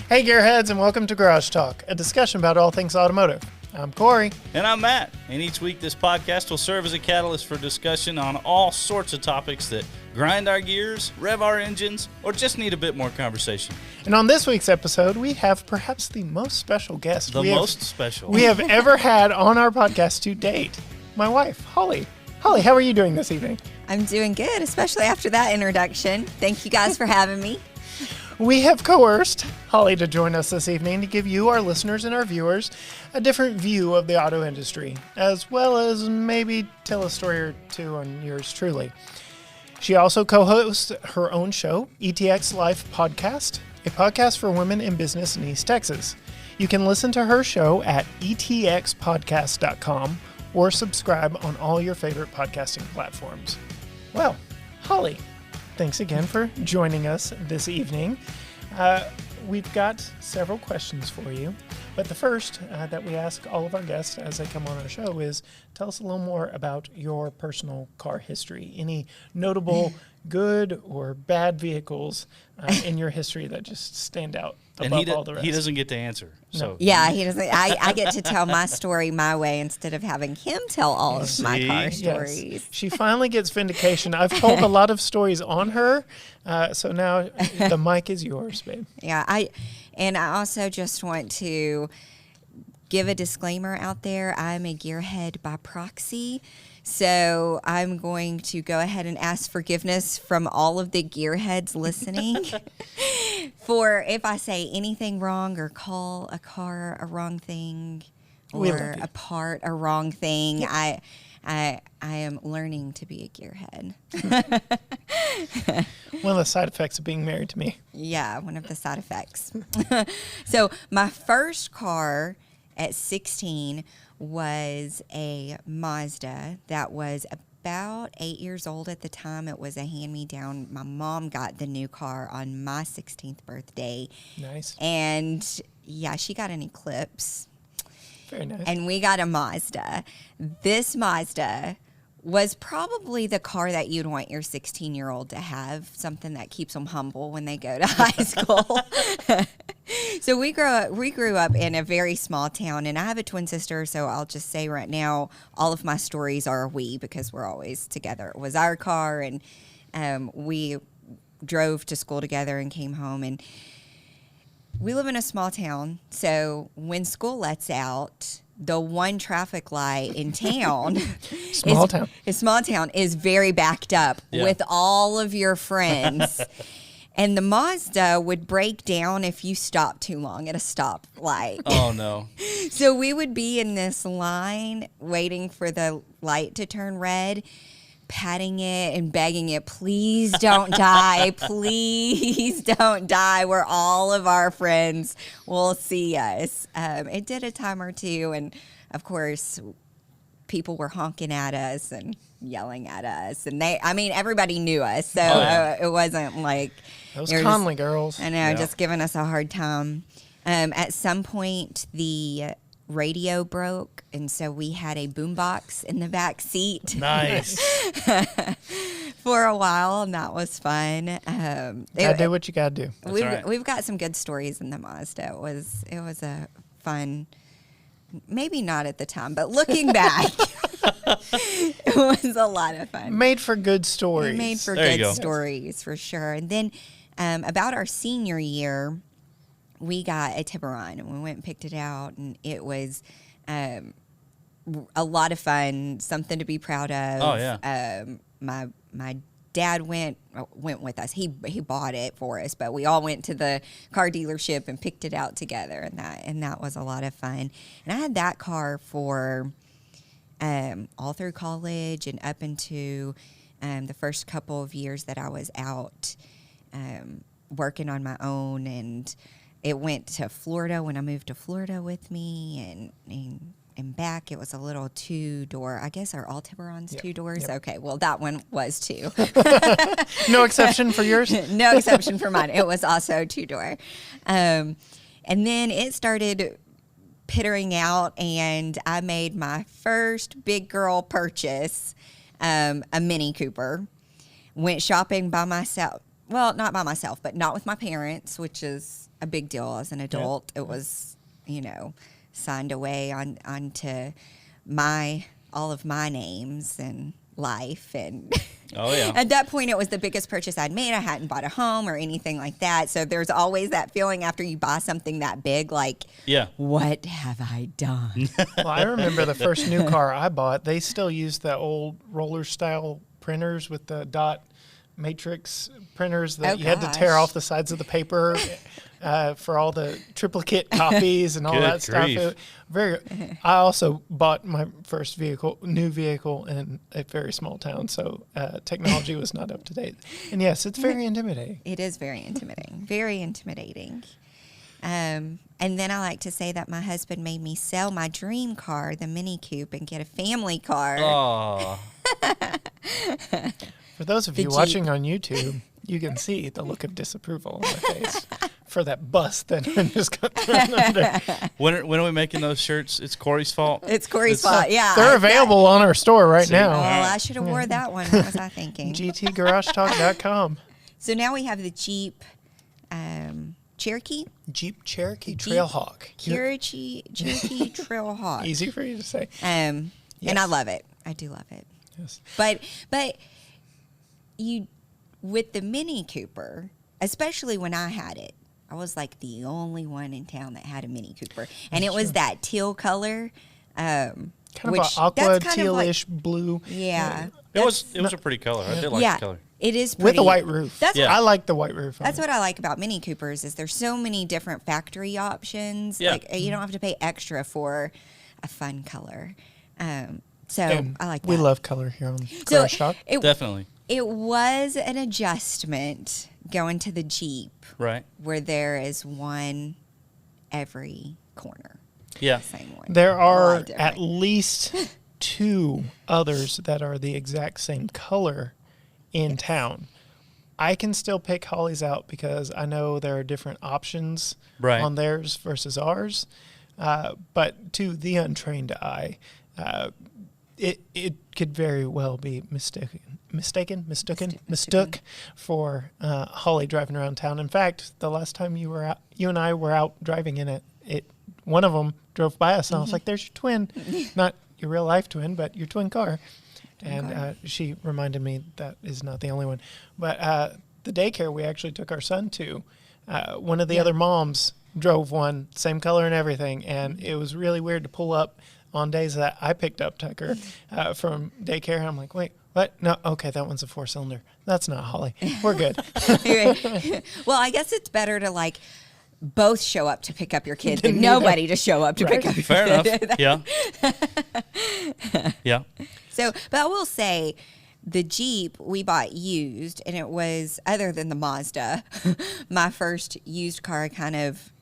Hey Gearheads, and welcome to Garage Talk, a discussion about all things automotive. I'm Cory. And I'm Matt. And each week this podcast will serve as a catalyst for discussion on all sorts of topics that grind our gears, rev our engines, or just need a bit more conversation. And on this week's episode, we have perhaps the most special guest we have ever had on our podcast to date. My wife, Holly. Holly, how are you doing this evening? I'm doing good, especially after that introduction. Thank you guys for having me. We have coerced Holly to join us this evening to give you, our listeners and our viewers, a different view of the auto industry, as well as maybe tell a story or two on yours truly. She also co-hosts her own show, ETX Life Podcast, a podcast for women in business in East Texas. You can listen to her show at etxpodcast.com or subscribe on all your favorite podcasting platforms. Well, Holly, thanks again for joining us this evening. We've got several questions for you, but the first that we ask all of our guests as they come on our show is tell us a little more about your personal car history. Any notable good or bad vehicles in your history that just stand out above all the rest? He doesn't get to answer. So. Yeah, he doesn't. I get to tell my story my way instead of having him tell all of my car stories. Yes. She finally gets vindication. I've told a lot of stories on her, so now the mic is yours, babe. Yeah, I also just want to give a disclaimer out there. I'm a gearhead by proxy. So I'm going to go ahead and ask forgiveness from all of the gearheads listening for if I say anything wrong or call a car a wrong thing or a part a wrong thing. I am learning to be a gearhead. One of the side effects of being married to me. Yeah, one of the side effects. So my first car at 16 was a Mazda that was about 8 years old at the time. It was a hand-me-down. My mom got the new car on my 16th birthday. Nice. And, yeah, she got an Eclipse. Very nice. And we got a Mazda. This Mazda was probably the car that you'd want your 16-year-old to have, something that keeps them humble when they go to high school. So we grew up in a very small town, and I have a twin sister, so I'll just say right now, all of my stories are we, because we're always together. It was our car, and we drove to school together and came home, and we live in a small town, so when school lets out, the one traffic light in town, small town is very backed up with all of your friends. And the Mazda would break down if you stopped too long at a stoplight. Oh, no. So we would be in this line waiting for the light to turn red, patting it and begging it, please don't die, please don't die, where all of our friends will see us. It did a time or two, and, of course, people were honking at us and yelling at us, and everybody knew us, so it wasn't like those Conley girls. I know, just giving us a hard time. At some point, the radio broke, and so we had a boombox in the back seat. Nice. For a while, and that was fun. Gotta do what you gotta do. We've got some good stories in the Mazda. It was a fun. Maybe not at the time, but looking back, it was a lot of fun. Made for good stories. Made for good stories, for sure. And then about our senior year, we got a Tiburon, and we went and picked it out, and it was a lot of fun, something to be proud of. Oh, yeah. My dad went with us. He bought it for us, but we all went to the car dealership and picked it out together, and that was a lot of fun. And I had that car for all through college and up into the first couple of years that I was out working on my own, and it went to Florida when I moved to Florida with me, and back it was a little two-door. I guess are all Tiburons two doors? Yep. Okay, well that one was two. No exception for yours? No exception for mine. It was also two-door. And then it started pittering out, and I made my first big girl purchase, a Mini Cooper. Went shopping by myself. Well, not by myself, but not with my parents, which is a big deal as an adult. It was, signed away onto all of my names and life. And Oh, yeah. at that point, it was the biggest purchase I'd made. I hadn't bought a home or anything like that. So there's always that feeling after you buy something that big, like, what have I done? Well, I remember the first new car I bought. They still use the old roller style printers with the dot matrix printers that you had to tear off the sides of the paper for all the triplicate copies and all that stuff. I also bought my first new vehicle in a very small town, so technology was not up to date. And yes, it's very intimidating. It is very intimidating. Very intimidating. And then I like to say that my husband made me sell my dream car, the Mini Coupe, and get a family car. Oh. For those of you watching on YouTube, you can see the look of disapproval on my face for that bus that just got thrown under. When are we making those shirts? It's Cory's fault. It's Cory's fault, yeah. They're available on our store right now. Oh, I should have wore that one. What was I thinking? GTGarageTalk.com. So now we have the Jeep Cherokee. Jeep Cherokee Trailhawk. Cherokee Trailhawk. Easy for you to say. And I love it. I do love it. Yes. But you, with the Mini Cooper, especially when I had it, I was like the only one in town that had a Mini Cooper, and it was that teal color, kind of an aqua tealish blue. Yeah, it was a pretty color. I did like the color. It is pretty. With the white roof. I like the white roof. That's what I like about Mini Coopers is there's so many different factory options. Yeah. Like you don't have to pay extra for a fun color. So and I like that. We love color here on Garage Talk. Definitely. It was an adjustment going to the Jeep. Right. Where there is one every corner. Yeah. Same one. There are at least 2 others that are the exact same color in town. I can still pick Holli's out because I know there are different options on theirs versus ours. But to the untrained eye, it could very well be mistook for Holli driving around town. In fact, the last time you and I were out driving in it, one of them drove by us, and I was like, "There's your twin, not your real life twin, but your twin car." And she reminded me that is not the only one. But the daycare we actually took our son to, one of the other moms drove one, same color and everything, and it was really weird to pull up on days that I picked up Tucker from daycare, and I'm like, wait, what? No, okay, that one's a 4-cylinder. That's not Holli. We're good. Well, I guess it's better to both show up to pick up your kid than nobody to show up to pick up your kid. Fair enough. Yeah. Yeah. So, but I will say, the Jeep we bought used, and it was, other than the Mazda, my first used car. I kind of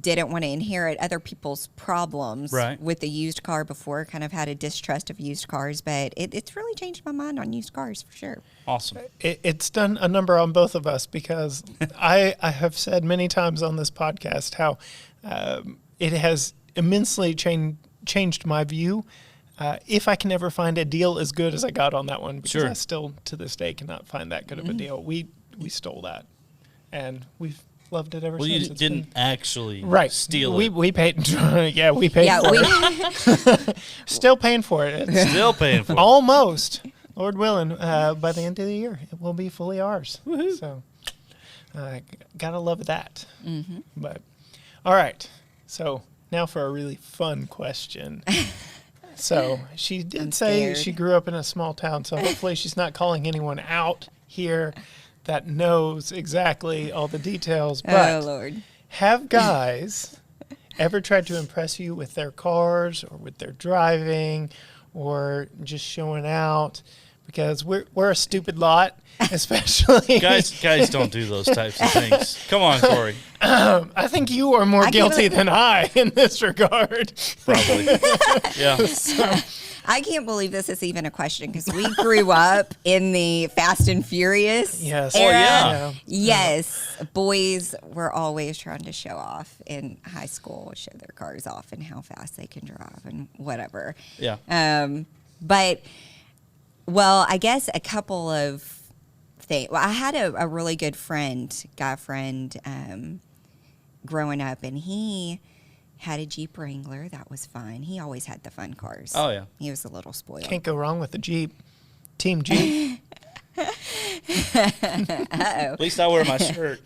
didn't want to inherit other people's problems with the used car before, kind of had a distrust of used cars, but it's really changed my mind on used cars for sure. Awesome. It's done a number on both of us because I have said many times on this podcast how it has immensely changed my view. If I can ever find a deal as good as I got on that one, because I still to this day cannot find that good of a deal. We stole that, and we've loved it ever since. Well, you didn't actually steal it. We paid. We paid for it. Still paying for it. Still paying for it. Almost. Lord willing, by the end of the year, it will be fully ours. Woohoo. So, gotta love that. Mm-hmm. But, all right. So now for a really fun question. So she did say she grew up in a small town, so hopefully she's not calling anyone out here that knows exactly all the details. But Lord. Have guys ever tried to impress you with their cars or with their driving or just showing out? Because we're a stupid lot, especially guys don't do those types of things. Come on, Cory. I think you are more guilty than I in this regard. Probably. Yeah. I can't believe this is even a question because we grew up in the Fast and Furious era. Oh, yeah. Yes. Boys were always trying to show off in high school, show their cars off and how fast they can drive and whatever. Yeah. But, well, I guess a couple of thing. Well, I had a really good guy friend, growing up, and he had a Jeep Wrangler. That was fun. He always had the fun cars. Oh, yeah. He was a little spoiled. Can't go wrong with the Jeep. Team Jeep. At least I wear my shirt.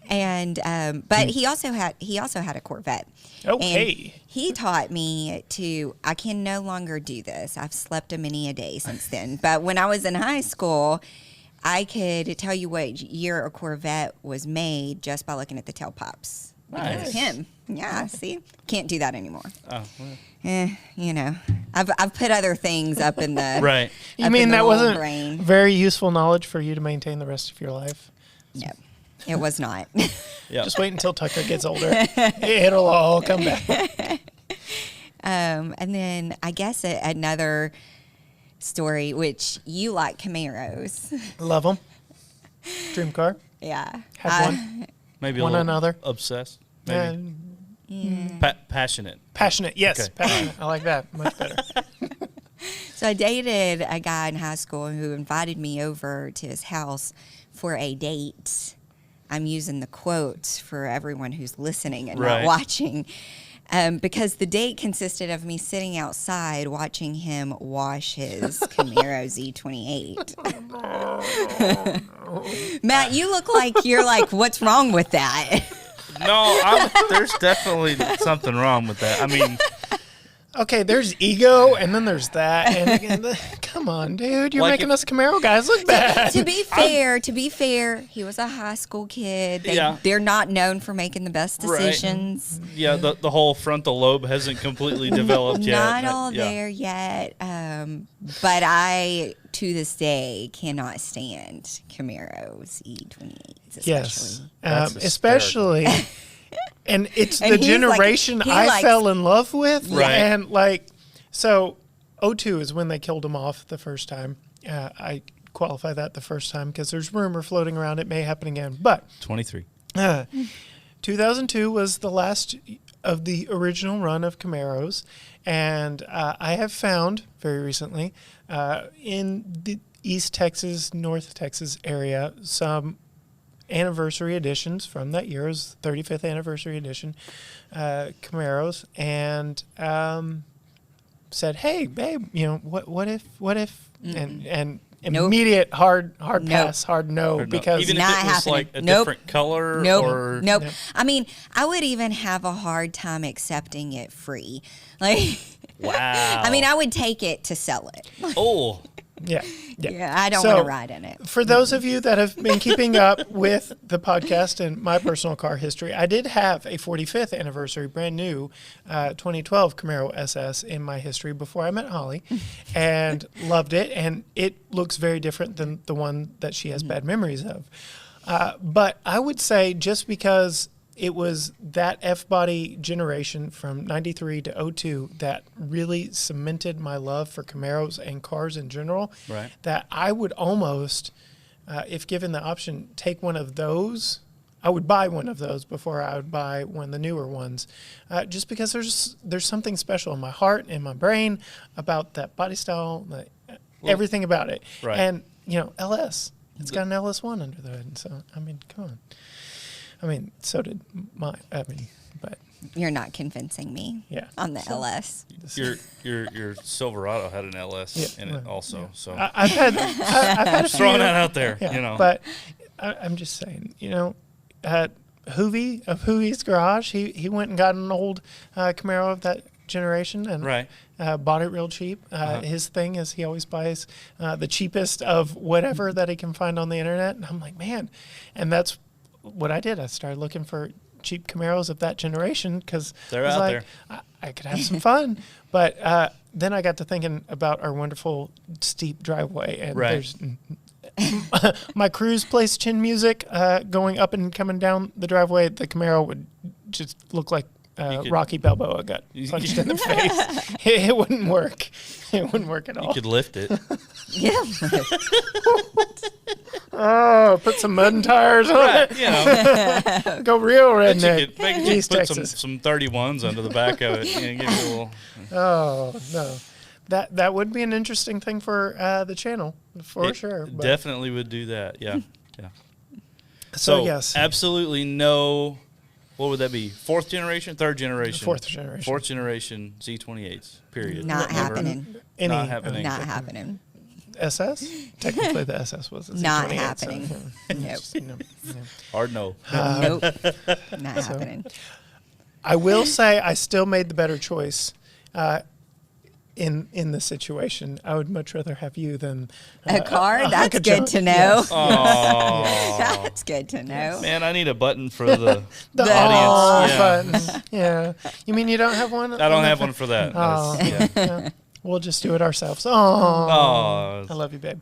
And but he also had a Corvette. Okay. And he taught me I can no longer do this. I've slept a many a day since then. But when I was in high school, I could tell you what year a Corvette was made just by looking at the tailpipes. Because Nice. of him. Yeah, see? Can't do that anymore. Oh, well. I've put other things up in the Right. You up mean in the that little wasn't brain. very useful knowledge for you to maintain the rest of your life? No, it was not. Yeah. Just wait until Tucker gets older. It'll all come back. And then I guess another story, which you like Camaros. Love them. Dream car. Yeah. Have one. Maybe One a little another. obsessed. Maybe. Passionate. Passionate. Yes, Okay. passionate. I like that. Much better. So I dated a guy in high school who invited me over to his house for a date. I'm using the quotes for everyone who's listening and Right. not watching. Because the date consisted of me sitting outside watching him wash his Camaro Z28. Matt, you look like you're like, what's wrong with that? No, there's definitely something wrong with that. I mean, Okay, there's ego, and then there's that. And again, come on, dude. You're Like making if- us Camaro guys look bad. To be fair, he was a high school kid. Yeah. They're not known for making the best Right. decisions. yeah, the whole frontal lobe hasn't completely developed yet. Not all Yeah. there yet. But I, to this day, cannot stand Camaros E28s, especially. Yes, That's especially, and it's And the he's like- generation he I likes- fell in love with. Right. And like, so '02 is when they killed him off the first time. I qualify that the first time because there's rumor floating around it may happen again. But 23. 2002 was the last of the original run of Camaros, and I have found very recently in the East Texas, North Texas area some anniversary editions from that year. It was 35th anniversary edition Camaros, and said, "Hey, babe, what if?" And Nope. immediate hard Nope. pass, hard no, Or no, because even Not if it was happening. like a Nope. different color Nope. or Nope. Nope. I mean, I would even have a hard time accepting it free. Like, wow. I mean, I would take it to sell it. oh, yeah. Yeah, I don't So, want to ride in it. For those of you that have been keeping up with the podcast and my personal car history, I did have a 45th anniversary, brand new 2012 Camaro SS in my history before I met Holly, and loved it. And it looks very different than the one that she has bad memories of. But I would say just because it was that F-body generation from 93 to 02 that really cemented my love for Camaros and cars in general, Right. that I would almost, if given the option, take one of those. I would buy one of those before I would buy one of the newer ones, just because there's something special in my heart and my brain about that body style, everything about it. Right. And, LS. It's got an LS1 under the hood. So, I mean, come on. I mean, so did mine. But You're not convincing me yeah. on the So, LS. your Silverado had an LS Yeah, in it well, also. So I've had a few. throwing that out there, Yeah, But I'm just saying, Hoovy of Hoovy's Garage, he went and got an old Camaro of that generation and Right. Bought it real cheap. His thing is he always buys the cheapest of whatever that he can find on the internet. And I'm like, man. And that's what I did. I started looking for cheap Camaros of that generation because They're I was out like, I could have some fun. But then I got to thinking about our wonderful steep driveway. And Right. there's my cruise plays chin music going up and coming down the driveway. The Camaro would just look like could- Rocky Balboa got punched in the face. It wouldn't work. It wouldn't work at all. you could lift it. Yeah. Oh, put some mud and tires on Right. it. You know, Go real bet redneck. you could East put Texas. some 31s under the back of it. Give you a little. Oh no, that would be an interesting thing for the channel. for sure. But. Definitely would do that. Yeah. Yeah. So yes. Absolutely no. What would that be? Fourth generation? Third generation? Fourth generation. Fourth generation Z28s, period. Not Never. happening. Not happening. Not happening. SS? Technically, the SS was a Z28. Not happening. So, Nope. Hard no. Nope. Not happening. I will say I still made the better choice in the situation. I would much rather have you than A car? That's hunk of good junk. to know. Yes. Oh. That's good to know. Man, I need a button for the The audience. button. Yeah. You mean you don't have one? I don't have one for that. Oh. That's- yeah. Yeah. We'll just do it ourselves. Oh. Oh. I love you, babe.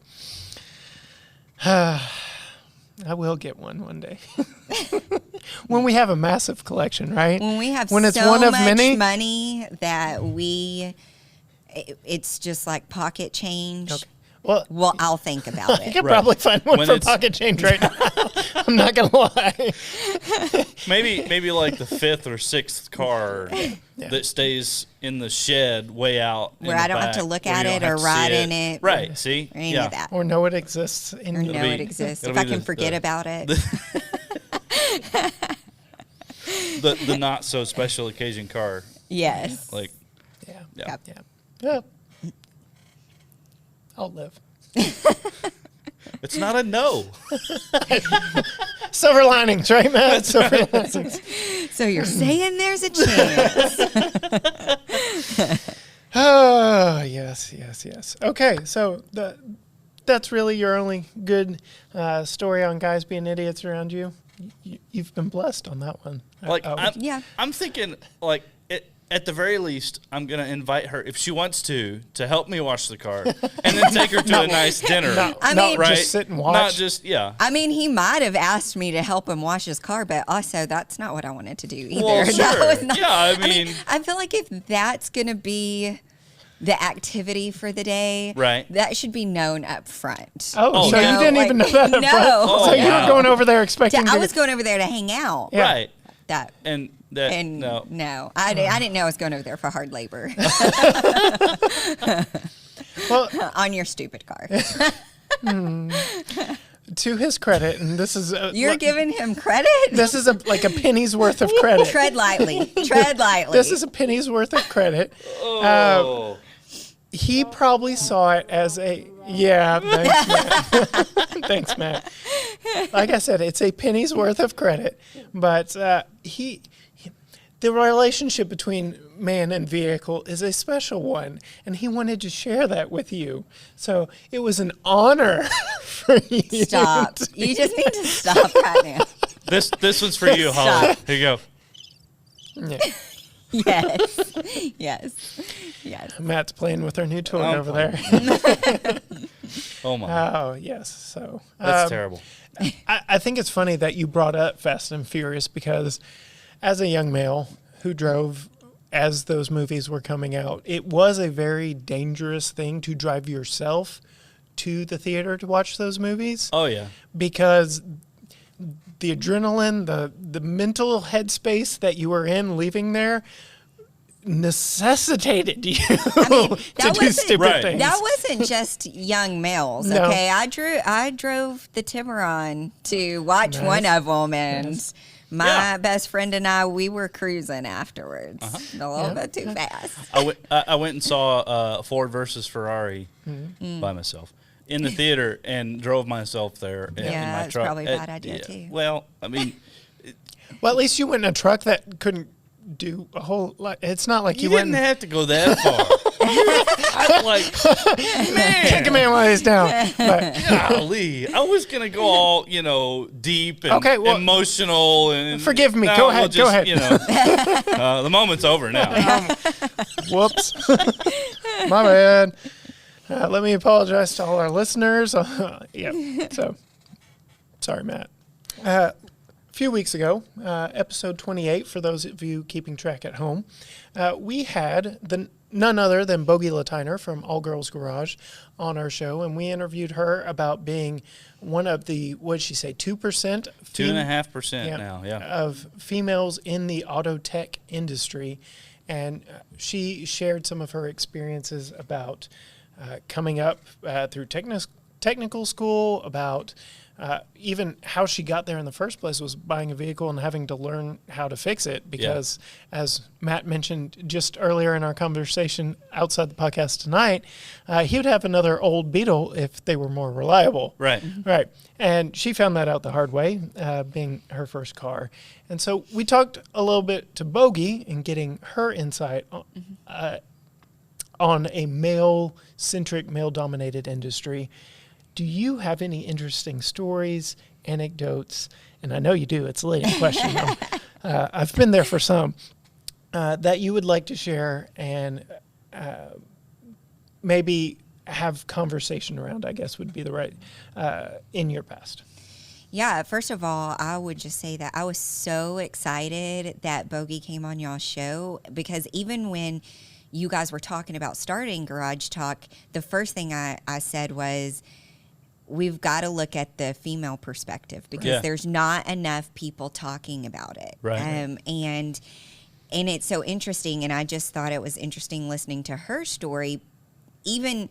I will get one day. When we have a massive collection, right? When we have When it's so one of much many? money that it's just like pocket change. Okay. Well, I'll think about I it. could Right. probably find one When for it's- pocket change right now. I'm not gonna lie. Maybe like the fifth or sixth car that stays in the shed way out in Where the I don't have to back, look where at you it don't or have to ride see in it. Right. See? Or any yeah. of that. Or know it exists in Or your know be- it exists. it'll If I be can the- forget about it. The not so special occasion car. Yes. Like, Yeah. yeah. Yep. Yeah. I'll live. It's not a no. Silver linings, right, Matt? Silver linings. So you're saying there's a chance. Oh, yes. Okay, so that's really your only good story on guys being idiots around you? You've been blessed on that one. Like, Yeah. I'm thinking, like, at the very least, I'm going to invite her, if she wants to help me wash the car and then take her to a nice dinner. I not mean- right? just sit and watch. Not just, yeah. I mean, he might have asked me to help him wash his car, but also that's not what I wanted to do either. Well, That sure. was not- Yeah, I mean- I feel like if that's going to be the activity for the day, Right. that should be known up front. Oh, so no, you didn't like, even know that up no. front? Oh, So you were wow. going over there expecting I to was going over there to hang out. Yeah. Right. That And that, and no. I didn't know I was going over there for hard labor Well, on your stupid car. to his credit, and this is You're giving him credit. this is like a penny's worth of credit. Tread lightly. Tread lightly. This is a penny's worth of credit. Oh. He probably saw it as a thanks, Matt. Thanks, Matt. Like I said, it's a penny's worth of credit, but the relationship between man and vehicle is a special one, and he wanted to share that with you. So it was an honor for you. Stop. You just need to stop right now. This one's for you, Holly. Stop. Here you go. Yeah. Yes. Matt's playing with our new toy Oh, over there. Oh, my. Oh, yes. So That's terrible. I think it's funny that you brought up Fast and Furious because as a young male who drove as those movies were coming out, it was a very dangerous thing to drive yourself to the theater to watch those movies Oh, yeah. because the adrenaline, the mental headspace that you were in leaving there necessitated you to do wasn't- stupid Right. things. That wasn't just young males, No. okay? I drove the Tiburon to watch Nice. one of them, and my Yeah. best friend and I, we were cruising afterwards. A little bit too fast. I went and saw Ford versus Ferrari by myself in the theater and drove myself there in Yeah, my it's truck. probably a bad idea, too. Well, I mean, Well, at least you went in a truck that couldn't do a whole lot. It's not like you you went didn't have to go that far. I'm like, kick a man while he's down. But, golly, I was gonna go all deep and Okay, well, emotional and forgive me. No, Go we'll ahead, go ahead. The moment's over now. whoops. My bad. Let me apologize to all our listeners. So, sorry, Matt. A few weeks ago, episode 28, for those of you keeping track at home, we had none other than Bogey Latiner from All Girls Garage on our show, and we interviewed her about being one of the, what did she say, 2%? 2.5% now, yeah. Of females in the auto tech industry. And she shared some of her experiences about coming up through technical school, about even how she got there in the first place was buying a vehicle and having to learn how to fix it because, as Matt mentioned just earlier in our conversation outside the podcast tonight, he would have another old Beetle if they were more reliable. Right. Right. And she found that out the hard way, being her first car. And so we talked a little bit to Bogey and getting her insight on a male-centric, male-dominated industry. Do you have any interesting stories, anecdotes, and I know you do, it's a leading question. I've been there for some, that you would like to share and maybe have conversation around, I guess would be the right, in your past? Yeah, first of all, I would just say that I was so excited that Bogey came on y'all's show, because even when you guys were talking about starting Garage Talk, the first thing I said was, we've got to look at the female perspective, because there's not enough people talking about it. Right. And it's so interesting, and I just thought it was interesting listening to her story, even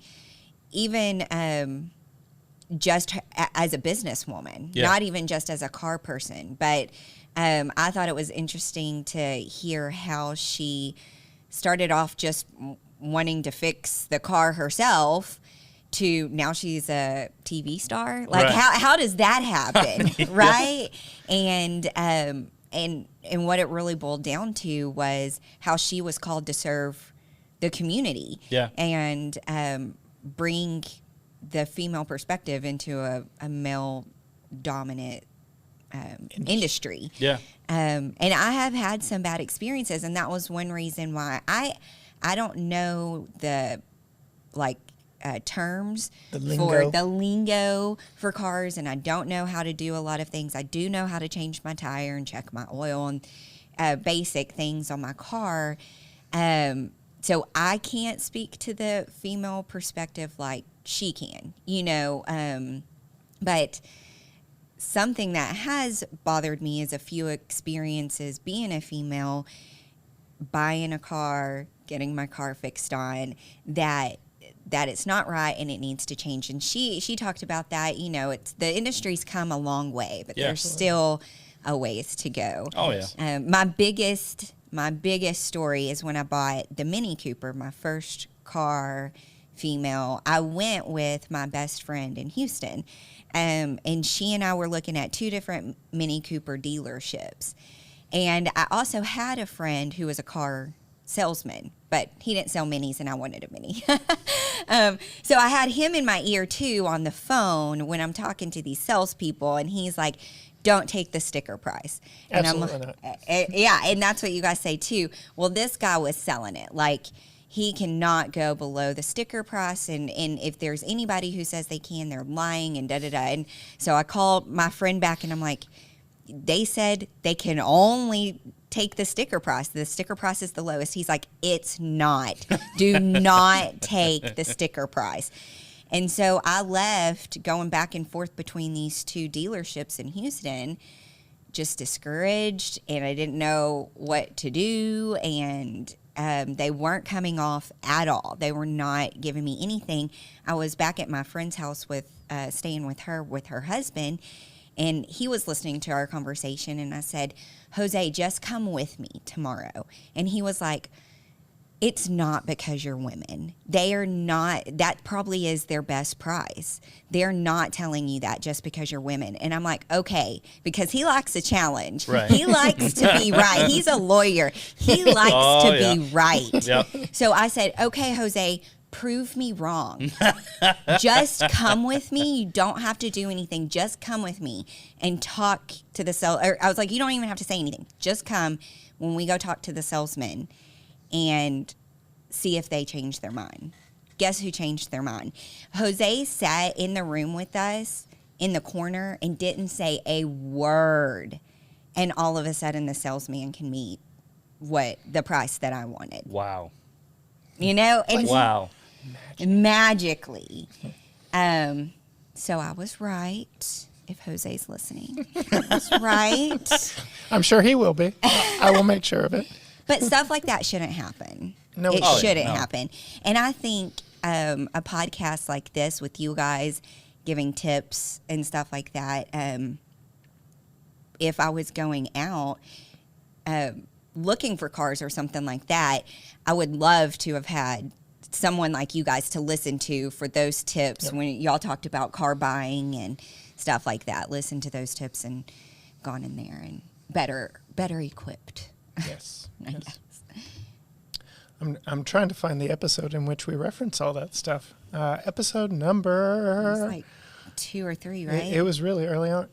just as a businesswoman, not even just as a car person. But I thought it was interesting to hear how she started off just wanting to fix the car herself to now she's a TV star. Like, how does that happen? Right. And what it really boiled down to was how she was called to serve the community and bring the female perspective into a male dominant industry. Yeah. And I have had some bad experiences, and that was one reason why I don't know the terms for the lingo for cars, and I don't know how to do a lot of things. I do know how to change my tire and check my oil and basic things on my car. So I can't speak to the female perspective like she can, but something that has bothered me is a few experiences being a female, buying a car, getting my car fixed on, that it's not right and it needs to change. And she talked about that. It's the industry's come a long way, but there's still a ways to go. Oh yeah. My biggest story is when I bought the Mini Cooper, my first car, female. I went with my best friend in Houston, and she and I were looking at two different Mini Cooper dealerships. And I also had a friend who was a car salesman, but he didn't sell minis and I wanted a mini. So I had him in my ear too on the phone when I'm talking to these salespeople, and he's like, don't take the sticker price. And Absolutely not. Yeah, and that's what you guys say too. Well, this guy was selling it. Like, he cannot go below the sticker price, and if there's anybody who says they can, they're lying and da-da-da. And so I called my friend back, and I'm like, they said they can only take the sticker price. The sticker price is the lowest. He's like, it's not. Do not take the sticker price. And so I left, going back and forth between these two dealerships in Houston, just discouraged, and I didn't know what to do, and they weren't coming off at all. They were not giving me anything. I was back at my friend's house staying with her husband, and he was listening to our conversation, and I said, Jose, just come with me tomorrow. And he was like, it's not because you're women. They are not, that probably is their best price. They're not telling you that just because you're women. And I'm like, okay, because he likes a challenge. Right. He likes to be right. He's a lawyer. He likes to be right. Yep. So I said, okay, Jose, prove me wrong. Just come with me. You don't have to do anything. Just come with me and talk to the seller. I was like, you don't even have to say anything. Just come when we go talk to the salesman and see if they change their mind. Guess who changed their mind? Jose sat in the room with us in the corner and didn't say a word. And all of a sudden the salesman can meet the price that I wanted. Wow. And wow. Magically. So I was right. If Jose's listening, I was right. I'm sure he will be. I will make sure of it. But stuff like that shouldn't happen. No, it shouldn't happen. And I think a podcast like this with you guys giving tips and stuff like that. If I was going out looking for cars or something like that, I would love to have had someone like you guys to listen to for those tips when y'all talked about car buying and stuff like that. Listen to those tips and gone in there and better equipped. Yes. Yes. I'm trying to find the episode in which we reference all that stuff. Episode number... It was like 2 or 3, right? It was really early on.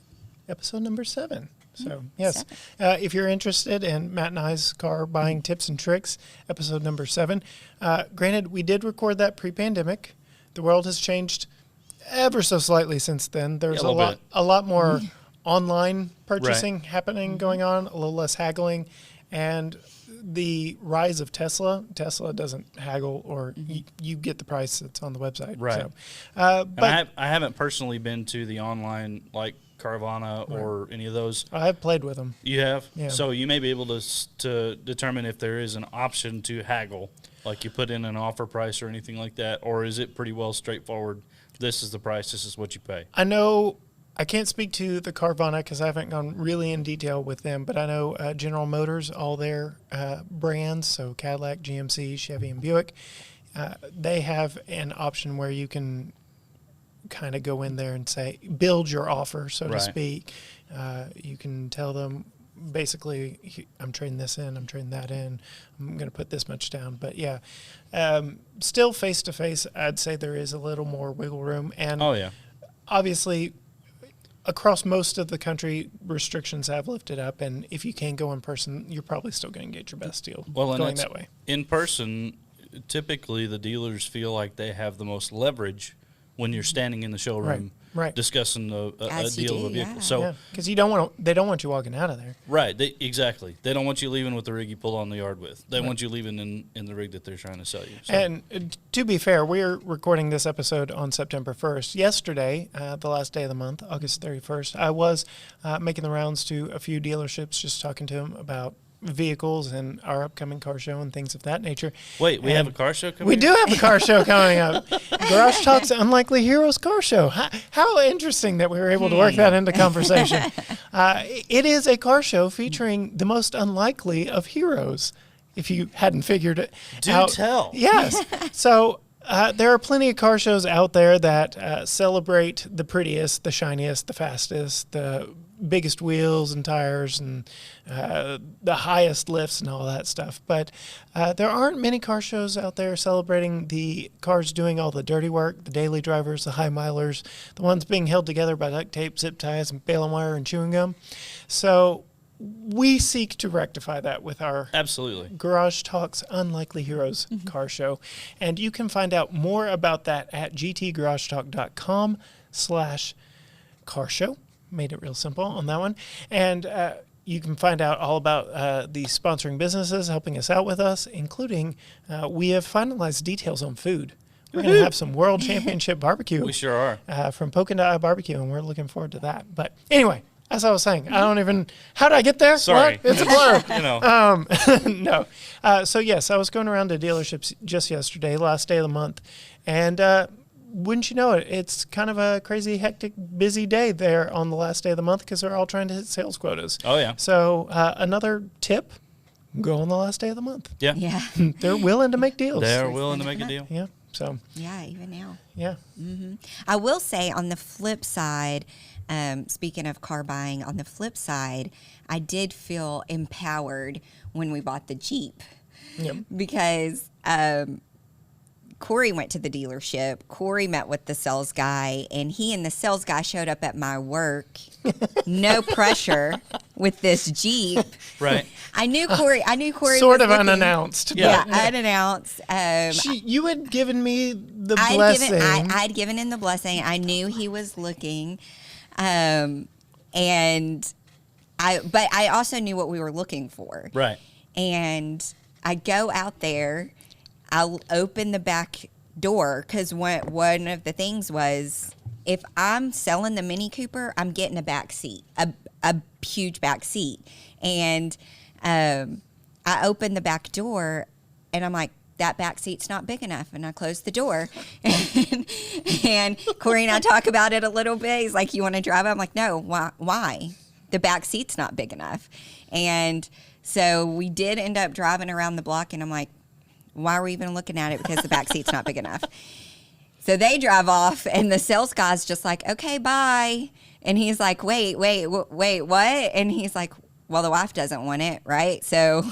Episode number 7. So, yes. If you're interested in Matt and I's car buying tips and tricks, episode number 7. Granted, we did record that pre-pandemic. The world has changed ever so slightly since then. There's a lot more online purchasing happening, going on, a little less haggling, and the rise of Tesla doesn't haggle, or you get the price that's on the website. Right. So, but I haven't personally been to the online like Carvana or any of those. I have played with them. You have? Yeah. So you may be able to determine if there is an option to haggle, like you put in an offer price or anything like that, or is it pretty well straightforward? This is the price. This is what you pay. I know I can't speak to the Carvana because I haven't gone really in detail with them, but I know General Motors, all their brands, so Cadillac, GMC, Chevy, and Buick, they have an option where you can kind of go in there and say, build your offer, so to speak. You can tell them, basically, I'm trading this in, I'm trading that in, I'm going to put this much down. But yeah, still face-to-face, I'd say there is a little more wiggle room. And obviously, across most of the country, restrictions have lifted up, and if you can go in person, you're probably still going to get your best deal going that way. In person, typically the dealers feel like they have the most leverage when you're standing in the showroom discussing a deal of a vehicle. So because they don't want you walking out of there. Right, exactly. They don't want you leaving with the rig you pull on the yard with. They want you leaving in the rig that they're trying to sell you. So. And to be fair, we're recording this episode on September 1st. Yesterday, the last day of the month, August 31st, I was making the rounds to a few dealerships, just talking to them about vehicles and our upcoming car show and things of that nature. Wait, we have a car show coming up? We do have a car show coming up. Garage Talk's Unlikely Heroes car show. How interesting that we were able to work that into conversation. It is a car show featuring the most unlikely of heroes, if you hadn't figured it out. Do tell. Yes. So there are plenty of car shows out there that celebrate the prettiest, the shiniest, the fastest, the biggest wheels and tires and the highest lifts and all that stuff. But there aren't many car shows out there celebrating the cars doing all the dirty work, the daily drivers, the high milers, the ones being held together by duct tape, zip ties, and baling wire and chewing gum. So we seek to rectify that with our Garage Talks Unlikely Heroes car show. And you can find out more about that at gtgaragetalk.com/car show. Made it real simple on that one. And you can find out all about the sponsoring businesses helping us out with us, including we have finalized details on food. We're going to have some World Championship barbecue. We sure are. From Polka Dot Eye Barbecue, and we're looking forward to that. But anyway, as I was saying, I don't even... How did I get there? Sorry. What? It's a blur. No. So, yes, I was going around to dealerships just yesterday, last day of the month, and wouldn't you know it, it's kind of a crazy, hectic, busy day there on the last day of the month because they're all trying to hit sales quotas. Oh, yeah. So another tip, go on the last day of the month. Yeah. They're willing to make deals. They're willing to make a deal. Yeah. So. Yeah, even now. Yeah. Mm-hmm. I will say on the flip side, speaking of car buying, on the flip side, I did feel empowered when we bought the Jeep. Yep. Because Cory went to the dealership. Cory met with the sales guy, and he and the sales guy showed up at my work. No pressure with this Jeep. Right. I knew Cory. Sort was of looking, unannounced. Yeah, unannounced. You had given me the blessing. I'd given him the blessing. I knew he was looking, but I also knew what we were looking for. Right. And I go out there. I'll open the back door because one of the things was if I'm selling the Mini Cooper, I'm getting a back seat, a huge back seat. And I opened the back door and I'm like, that back seat's not big enough. And I closed the door. And Cory and I talk about it a little bit. He's like, you want to drive? I'm like, no, why? The back seat's not big enough. And so we did end up driving around the block, and I'm like, why are we even looking at it? Because the back seat's not big enough. So they drive off, and the sales guy's just like, okay, bye. And he's like, wait, what? And he's like, well, the wife doesn't want it, right? So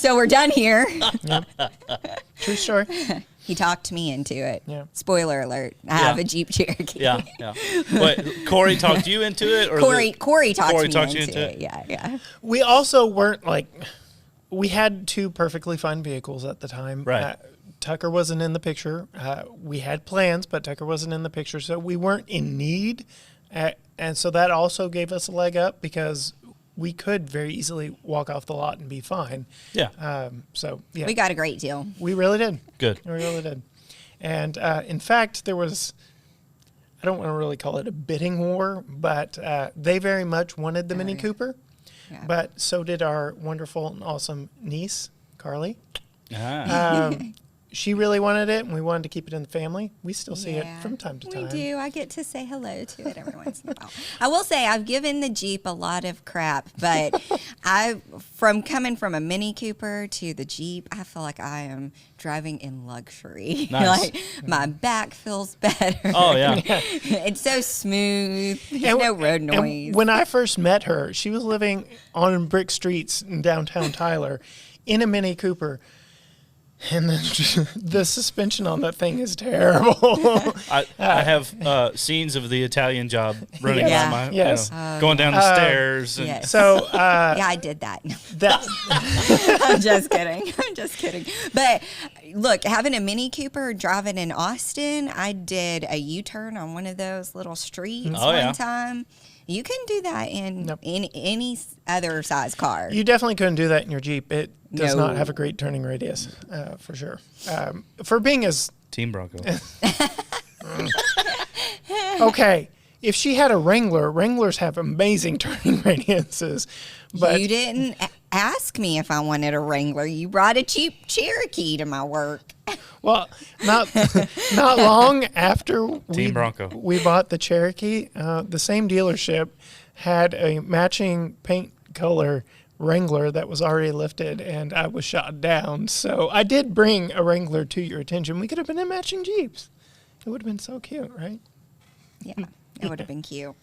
we're done here. Yep. True story. He talked me into it. Yeah. Spoiler alert. I have a Jeep Cherokee. Yeah. But Cory talked you into it? Or Cory talked me you into it. Yeah. We also weren't we had two perfectly fine vehicles at the time. Right. Tucker wasn't in the picture. We had plans, but Tucker wasn't in the picture. So we weren't in need. And so that also gave us a leg up because we could very easily walk off the lot and be fine. Yeah. We got a great deal. We really did. Good. We really did. And in fact, there was, I don't want to really call it a bidding war, but they very much wanted the Mini Cooper. Yeah. But so did our wonderful and awesome niece, Carly. She really wanted it, and we wanted to keep it in the family. We still see it from time to time. We do. I get to say hello to it every once in a while. I will say I've given the Jeep a lot of crap, but from coming from a Mini Cooper to the Jeep, I feel like I am driving in luxury. Nice. Like my back feels better. Oh, yeah. It's so smooth. There's no road noise. And when I first met her, she was living on brick streets in downtown Tyler in a Mini Cooper. And the suspension on that thing is terrible. I have scenes of the Italian job running around my, going down the stairs. And Yes. So, yeah, I did that. I'm just kidding. But look, having a Mini Cooper driving in Austin, I did a U-turn on one of those little streets one time. You can do that in any other size car. You definitely couldn't do that in your Jeep. It does not have a great turning radius, for sure. For being as... Team Bronco. Okay, if she had a Wrangler, Wranglers have amazing turning radiuses. But you didn't ask me if I wanted a Wrangler. You brought a cheap Cherokee to my work. Well, not long after Team Bronco. we bought the Cherokee, the same dealership had a matching paint color Wrangler that was already lifted, and I was shot down. So I did bring a Wrangler to your attention. We could have been in matching Jeeps. It would have been so cute, right? Yeah, it would have been cute.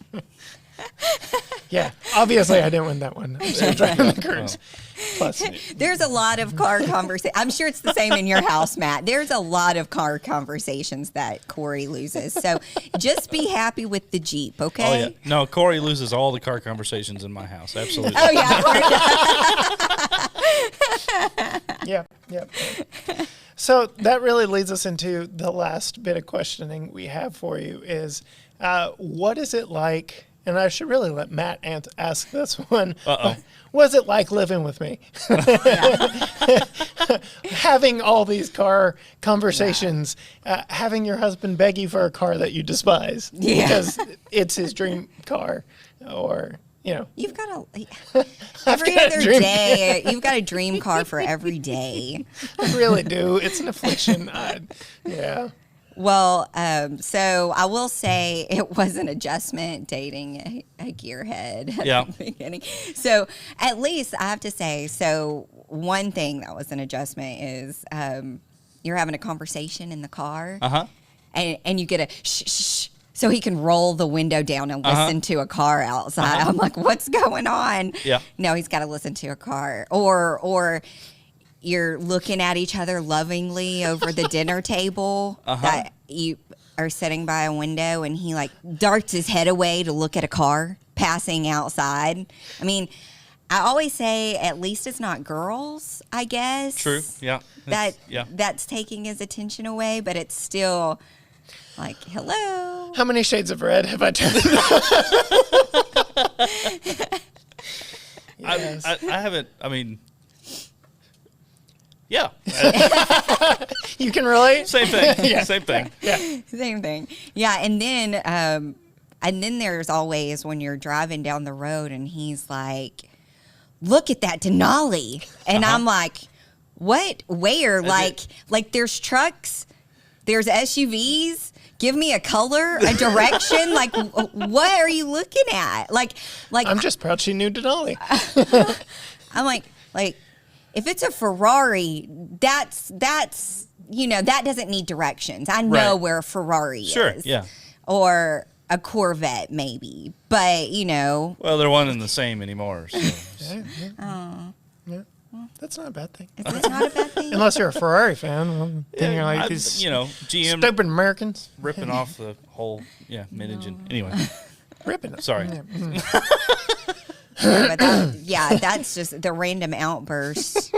Yeah, obviously I didn't win that one. I'm still driving the Cruise. Plus, There's a lot of car conversation. I'm sure it's the same in your house, Matt. There's a lot of car conversations that Cory loses. So just be happy with the Jeep, okay? Oh, yeah. No, Cory loses all the car conversations in my house. Absolutely. Oh, yeah. Yeah. So that really leads us into the last bit of questioning we have for you is, what is it like? And I should really let Matt ask this one. What's it like living with me? Having all these car conversations, having your husband beg you for a car that you despise because it's his dream car, or You've got every other day. You've got a dream car for every day. I really do. It's an affliction. Yeah. Well, so I will say it was an adjustment dating a gearhead at the beginning. So at least I have to say, so one thing that was an adjustment is you're having a conversation in the car, and you get a shh, shh, so he can roll the window down and listen to a car outside. I'm like, what's going on? Yeah. No, he's got to listen to a car, or you're looking at each other lovingly over the dinner table that you are sitting by a window, and he darts his head away to look at a car passing outside. I mean, I always say at least it's not girls, I guess. True. Yeah. That's taking his attention away, but it's still like, hello. How many shades of red have I turned? Yes. I haven't. I mean, yeah. You can relate? Same thing. Same thing. Yeah. Same thing. Yeah, and then there's always when you're driving down the road and he's like, look at that Denali. And I'm like, What? Where? Like there's trucks, there's SUVs. Give me a color, a direction. Like, what are you looking at? Like I'm just proud she knew Denali. I'm like, if it's a Ferrari, that's that doesn't need directions. I know where a Ferrari is. Yeah. Or a Corvette, maybe. But, Well, they're one and the same anymore. So. Yeah. That's not a bad thing. Is that not a bad thing? Unless you're a Ferrari fan. Well, then you're like these GM stupid Americans. ripping off the whole, mid-engine. Anyway. Ripping it. Sorry. But that's just the random outbursts.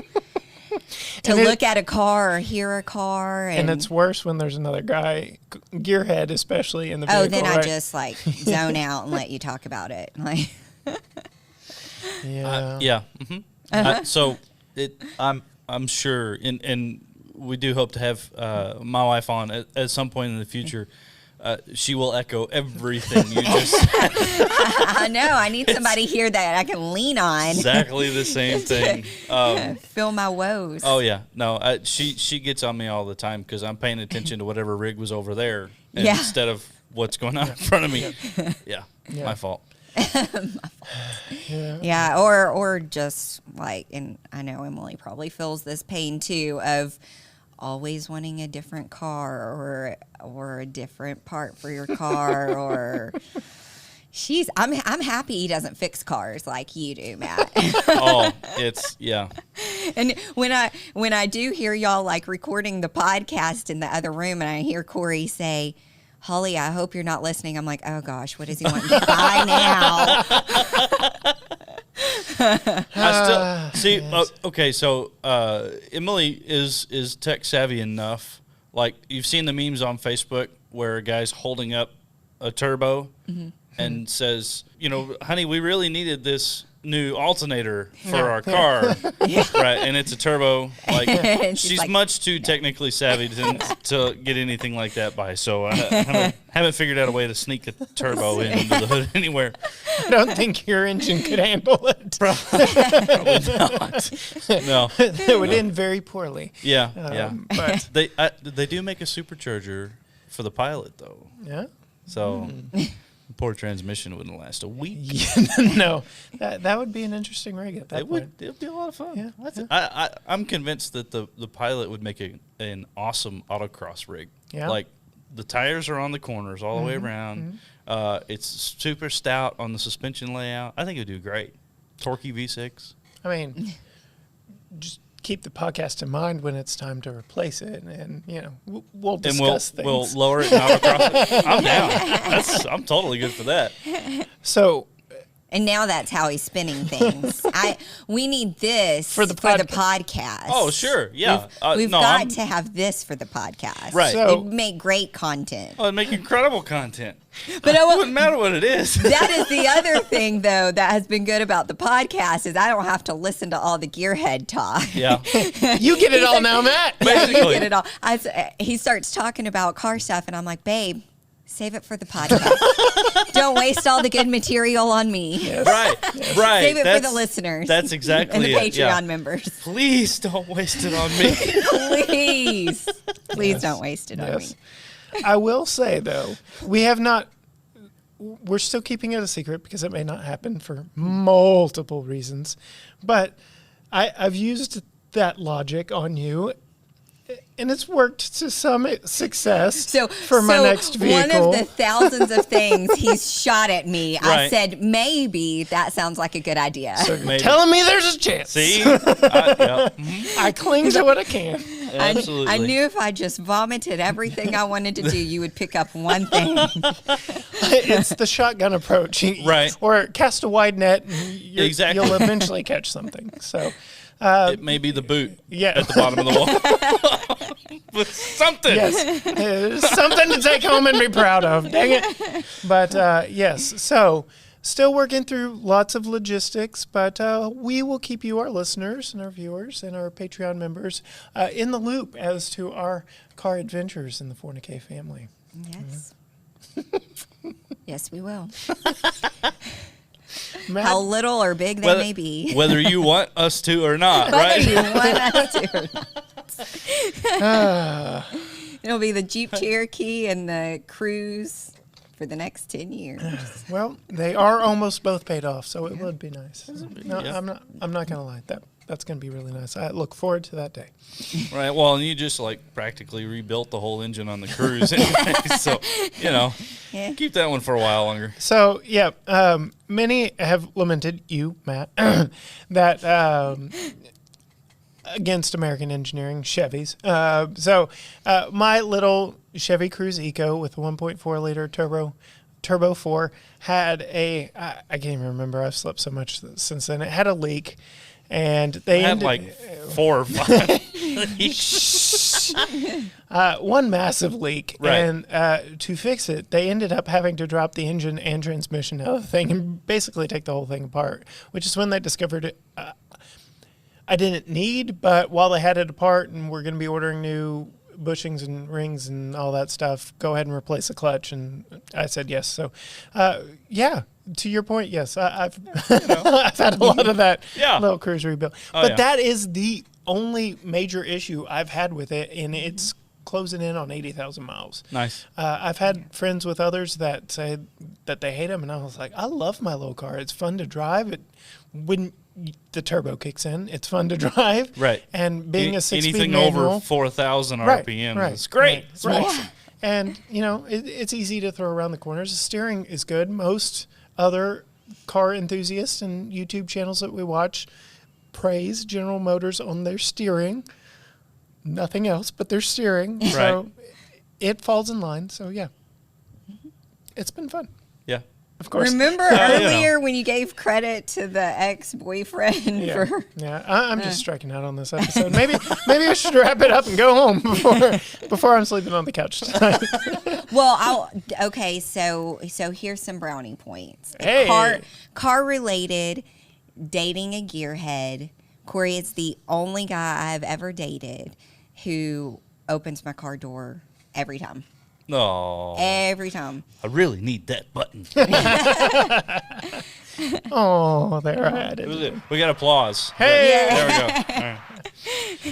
To look at a car or hear a car. And it's worse when there's another guy, gearhead especially, in the vehicle. Oh, then I just zone out and let you talk about it. Like, yeah. So I'm sure, and we do hope to have my wife on at some point in the future. She will echo everything you just said. I know. I need somebody here that I can lean on. Exactly the same thing. Feel my woes. Oh, yeah. No, she gets on me all the time because I'm paying attention to whatever rig was over there instead of what's going on in front of me. Yeah. My fault. Yeah, or just and I know Emily probably feels this pain too of always wanting a different car or a different part for your car or I'm happy he doesn't fix cars like you do, Matt. And when I do hear y'all recording the podcast in the other room and I hear Cory say, Holli, I hope you're not listening. I'm like, oh gosh, what does he want to buy now? Okay, so Emily is tech savvy enough. Like, you've seen the memes on Facebook where a guy's holding up a turbo and says, honey, we really needed this new alternator for our car. Right, and it's a turbo. She's much too technically savvy to get anything like that by. So I haven't figured out a way to sneak a turbo into the hood anywhere. I don't think your engine could handle it. Probably not. No. It would end very poorly. Yeah. But they do make a supercharger for the Pilot, though. Yeah. So poor transmission wouldn't last a week. No, that would be an interesting rig at that point. It would be a lot of fun. Yeah. I'm convinced that the Pilot would make an awesome autocross rig. Yeah. Like, the tires are on the corners all the way around. It's super stout on the suspension layout. I think it would do great. Torquey V6. I mean, just keep the podcast in mind when it's time to replace it, and we'll discuss things. We'll lower it and autocross it. I'm down. I'm totally good for that. So. And now that's how he's spinning things. We need this for the podcast. Oh, sure. Yeah. We've got to have this for the podcast. Right. So, it'd make great content. Oh, it'd make incredible content. But it wouldn't matter what it is. That is the other thing, though, that has been good about the podcast is I don't have to listen to all the gearhead talk. Yeah. You get it all now, Matt. Basically. You get it all. He starts talking about car stuff, and I'm like, babe, save it for the podcast. Don't waste all the good material on me. Yes. Right. Save it for the listeners. That's exactly and the it. Patreon members. Please don't waste it on me. Please don't waste it on me. I will say, though, we're still keeping it a secret because it may not happen for multiple reasons, but I've used that logic on you. And it's worked to some success for my next vehicle. One of the thousands of things he's shot at me, Right. I said, maybe that sounds like a good idea. So you're telling me there's a chance. See? I cling to what I can. Absolutely. I knew if I just vomited everything I wanted to do, you would pick up one thing. It's the shotgun approach. Right. Or cast a wide net and Exactly. you'll eventually catch something. So it may be the boot at the bottom of the wall. But something. Yes. Something to take home and be proud of. Dang it. But yes. So still working through lots of logistics, but we will keep you, our listeners and our viewers and our Patreon members, in the loop as to our car adventures in the Fornique family. Yes. Yes, we will. Matt, how little or big they may be. Whether you want us to or not, Whether right? you want us to or not. It'll be the Jeep Cherokee and the Cruise for the next 10 years. well, they are almost both paid off, so it would be nice. No, Yeah. I'm not gonna lie. That's gonna be really nice. I look forward to that day. Right. Well, and you just like practically rebuilt the whole engine on the Cruise anyway. So, Yeah. keep that one for a while longer. So yeah, many have lamented you, Matt, that against American engineering Chevys. So my little Chevy Cruze Eco with a 1.4 liter turbo 4 had I can't even remember. I've slept so much since then. It had a leak, and they had like 4 or 5. one massive leak, Right. and to fix it, they ended up having to drop the engine and transmission out of the thing and basically take the whole thing apart, which is when they discovered it. I didn't need, but while they had it apart and we're going to be ordering new bushings and rings and all that stuff, go ahead and replace the clutch. And I said yes. So, yeah, to your point, yes, I've I've had a lot of that little Cruise rebuild. But that is the only major issue I've had with it, and it's closing in on 80,000 miles. Nice. I've had friends with others that say that they hate them, and I was like, I love my little car. It's fun to drive. When the turbo kicks in, it's fun to drive. Right. And being a 6-speed anything manual, over 4,000 Right, RPM right, is great. right, It's right. awesome. And, it's easy to throw around the corners. The steering is good. Most other car enthusiasts and YouTube channels that we watch praise General Motors on their steering. Nothing else but their steering. So it falls in line. So, yeah. It's been fun. Yeah. Of course. Remember earlier when you gave credit to the ex-boyfriend for... Yeah, I'm just striking out on this episode. Maybe I should wrap it up and go home before I'm sleeping on the couch tonight. Well, okay, so here's some brownie points. Hey. Car related, dating a gearhead. Cory is the only guy I've ever dated who opens my car door every time. No. Every time. I really need that button. Oh, there I had it. We got applause. Hey. There we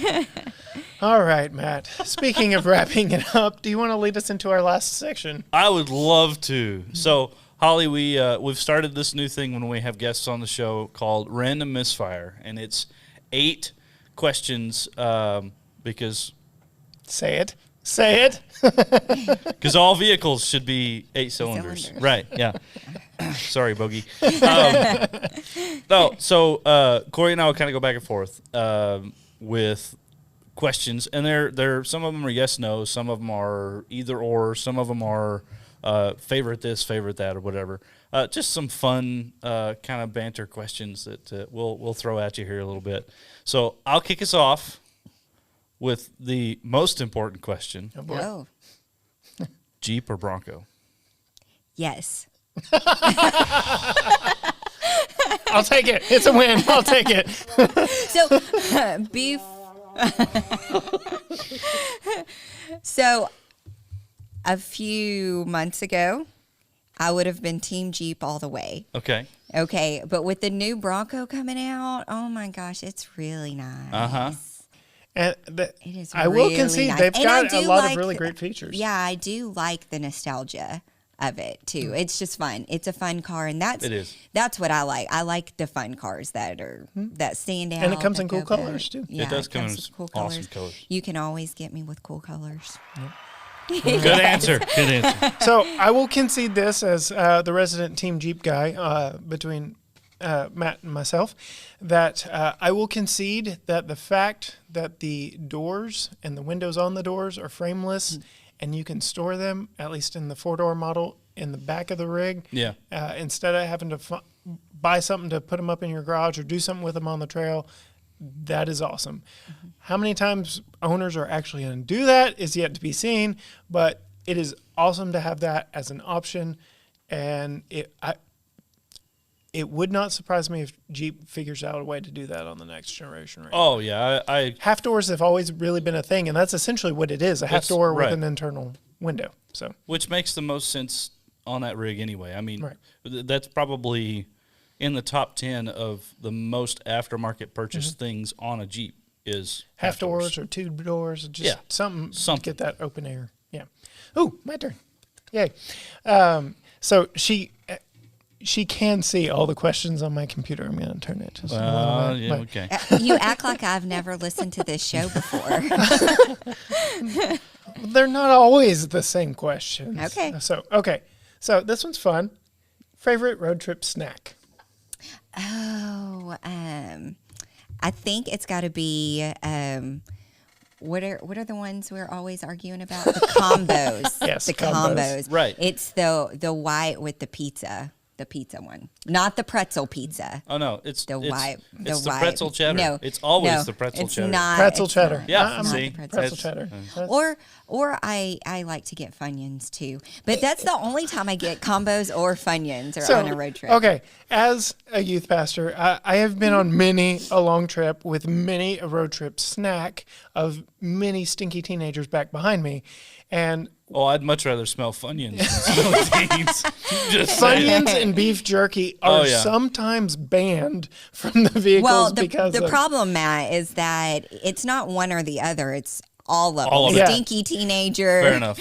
go. All right. All right, Matt. Speaking of wrapping it up, do you want to lead us into our last section? I would love to. So, Holly, we've started this new thing when we have guests on the show called Random Misfire, and it's 8 questions because Say it. Because all vehicles should be 8 cylinders. Right, yeah. Sorry, Bogey. So Cory and I will kind of go back and forth with questions. And they're some of them are yes, no. Some of them are either or. Some of them are favorite this, favorite that, or whatever. Just some fun kind of banter questions that we'll throw at you here a little bit. So I'll kick us off with the most important question. Oh, boy. Oh, Jeep or Bronco? yes. I'll take it. It's a win. I'll take it. So, beef. So, a few months ago, I would have been Team Jeep all the way. Okay. Okay, but with the new Bronco coming out, oh my gosh, it's really nice. Uh-huh. And It is I will really concede nice. they've And got I a do lot like of really great features. Yeah, I do like the nostalgia of it too. It's just fun. It's a fun car, and that's what I like. I like the fun cars that stand out. And it comes in that cool go colors, too. Yeah, It does come in with cool awesome colors. You can always get me with cool colors. Good answer. Good answer. So I will concede this as the resident Team Jeep guy between Matt and myself, that I will concede that the fact that the doors and the windows on the doors are frameless and you can store them, at least in the 4-door model, in the back of the rig, Yeah. Instead of having to buy something to put them up in your garage or do something with them on the trail, that is awesome. Mm-hmm. How many times owners are actually going to do that is yet to be seen, but it is awesome to have that as an option, and it would not surprise me if Jeep figures out a way to do that on the next generation. Right? Oh, yeah. I Half doors have always really been a thing, and that's essentially what it is, a half door with an internal window. So, which makes the most sense on that rig anyway. I mean, Right. that's probably in the top 10 of the most aftermarket purchase things on a Jeep is half doors or two doors, just something to get that open air. Yeah. Oh, my turn. Yay. So she can see all the questions on my computer. I'm going to turn it just a little bit. Yeah, okay. You act like I've never listened to this show before. They're not always the same questions. Okay. So this one's fun. Favorite road trip snack? Oh, I think it's got to be what are the ones we're always arguing about? The combos. Yes, the combos. combos. Right. It's the white with the pizza one, not the pretzel pizza. Oh no, it's The white. It's the pretzel cheddar. No, it's always no, the pretzel it's cheddar. Not, Pretzel it's cheddar. not. Yeah, It's not see? the Pretzel cheddar. cheddar. Or I like to get Funyuns too, but that's the only time I get combos or Funyuns or on a road trip. Okay, as a youth pastor, I have been on many a long trip with many a road trip snack of many stinky teenagers back behind me. And Oh, I'd much rather smell Funyuns than smell teens. Just saying. Funyuns and beef jerky are sometimes banned from the vehicles Well, because the of problem, Matt, is that it's not one or the other. It's all of All them. of it. Stinky teenager. Fair enough.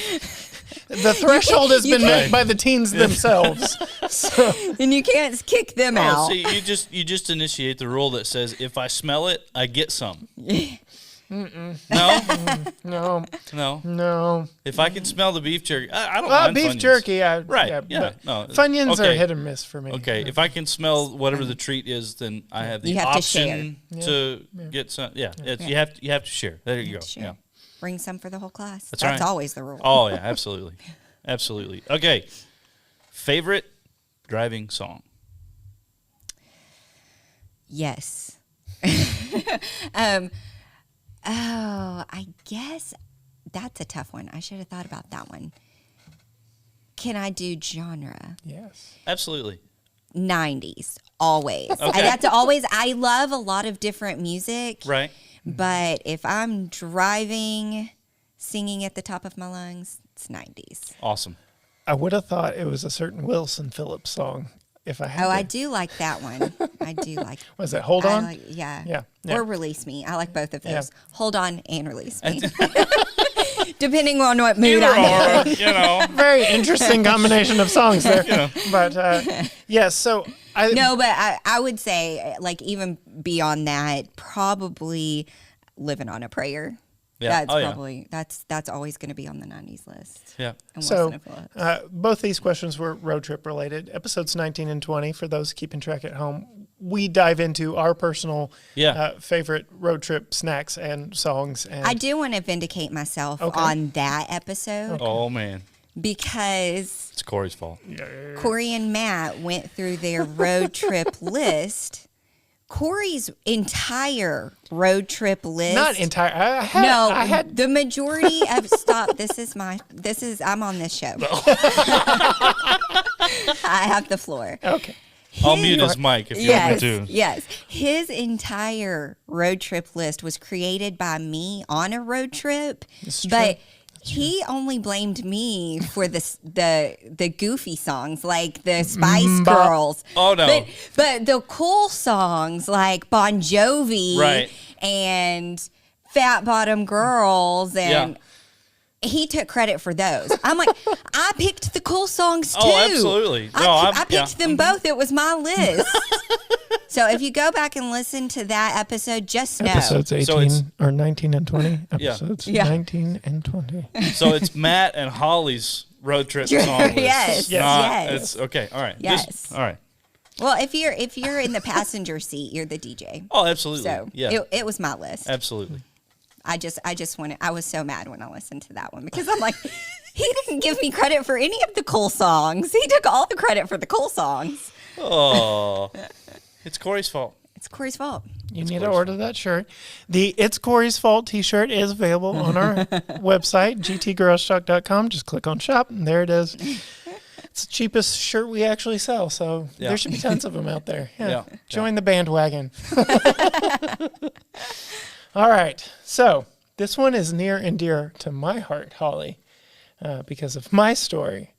the threshold has been met can't- by the teens themselves. So And you can't kick them Oh, out. see, you just initiate the rule that says if I smell it, I get some. No, no. If I can smell the beef jerky, I don't mind Beef Funyuns. jerky, Right, but yeah, no. Funyuns are Okay. hit and miss for me. Okay, if I can smell whatever the treat is, then I have the You have to option to get some. Yeah, it's, you have to share. There you go. Sure. Yeah. Bring some for the whole class. That's That's right. always the rule. Oh yeah, absolutely, absolutely. Okay, favorite driving song. Yes. I guess that's a tough one. I should have thought about that one. Can I do genre? Yes. Absolutely. 90s, always. Okay. That's always, I love a lot of different music. Right. But if I'm driving, singing at the top of my lungs, it's 90s. Awesome. I would have thought it was a certain Wilson Phillips song if I had Oh, to. I do like that one. I do like. Was it Hold I On? like- yeah. Yeah, yeah. Or Release Me. I like both of those. Yeah. Hold On and Release Me. Depending on what mood Either I'm or, in. you know. Very interesting combination of songs there. But yes, so I No, but I would say, like, even beyond that, probably Living on a Prayer. Yeah. That's Oh, yeah. probably, that's always going to be on the 90s list. Yeah. And So, Wilson Phillips. both these questions were road trip related. Episodes 19 and 20, for those keeping track at home, we dive into our personal favorite road trip snacks and songs. And I do want to vindicate myself on that episode Oh man, because it's Corey's fault. Cory and Matt went through their road trip list. Cory's entire road trip list. not entire. I had The majority of stop. I'm on this show. I have the floor. okay. I'll mute his mic if you want me to. Yes. His entire road trip list was created by me on a road trip, but he only blamed me for the goofy songs like the Spice Girls. Oh, no. But the cool songs like Bon Jovi Right. and Fat Bottom Girls and he took credit for those. I'm like, I picked the cool songs too. Oh, absolutely. I picked them both. It was my list. So if you go back and listen to that episode, just know. Episodes 18 So it's- or 19 and 20. Yeah. Episodes Yeah. 19 and 20. So it's Matt and Holly's road trip song list. Yes, yes. It's okay. All right. Yes. All right. Well, if you're in the passenger seat, you're the DJ. Oh, absolutely. So Yeah. it was my list. Absolutely. I was so mad when I listened to that one because I'm like, he didn't give me credit for any of the cool songs. He took all the credit for the cool songs. Oh, it's Corey's fault. It's Cory's fault. You need to order that shirt. The It's Corey's Fault t-shirt is available on our website, gtgarageshop.com. Just click on shop, and there it is. It's the cheapest shirt we actually sell, so Yeah. there should be tons of them out there. Yeah. Join the bandwagon. All right. So this one is near and dear to my heart, Holly, because of my story.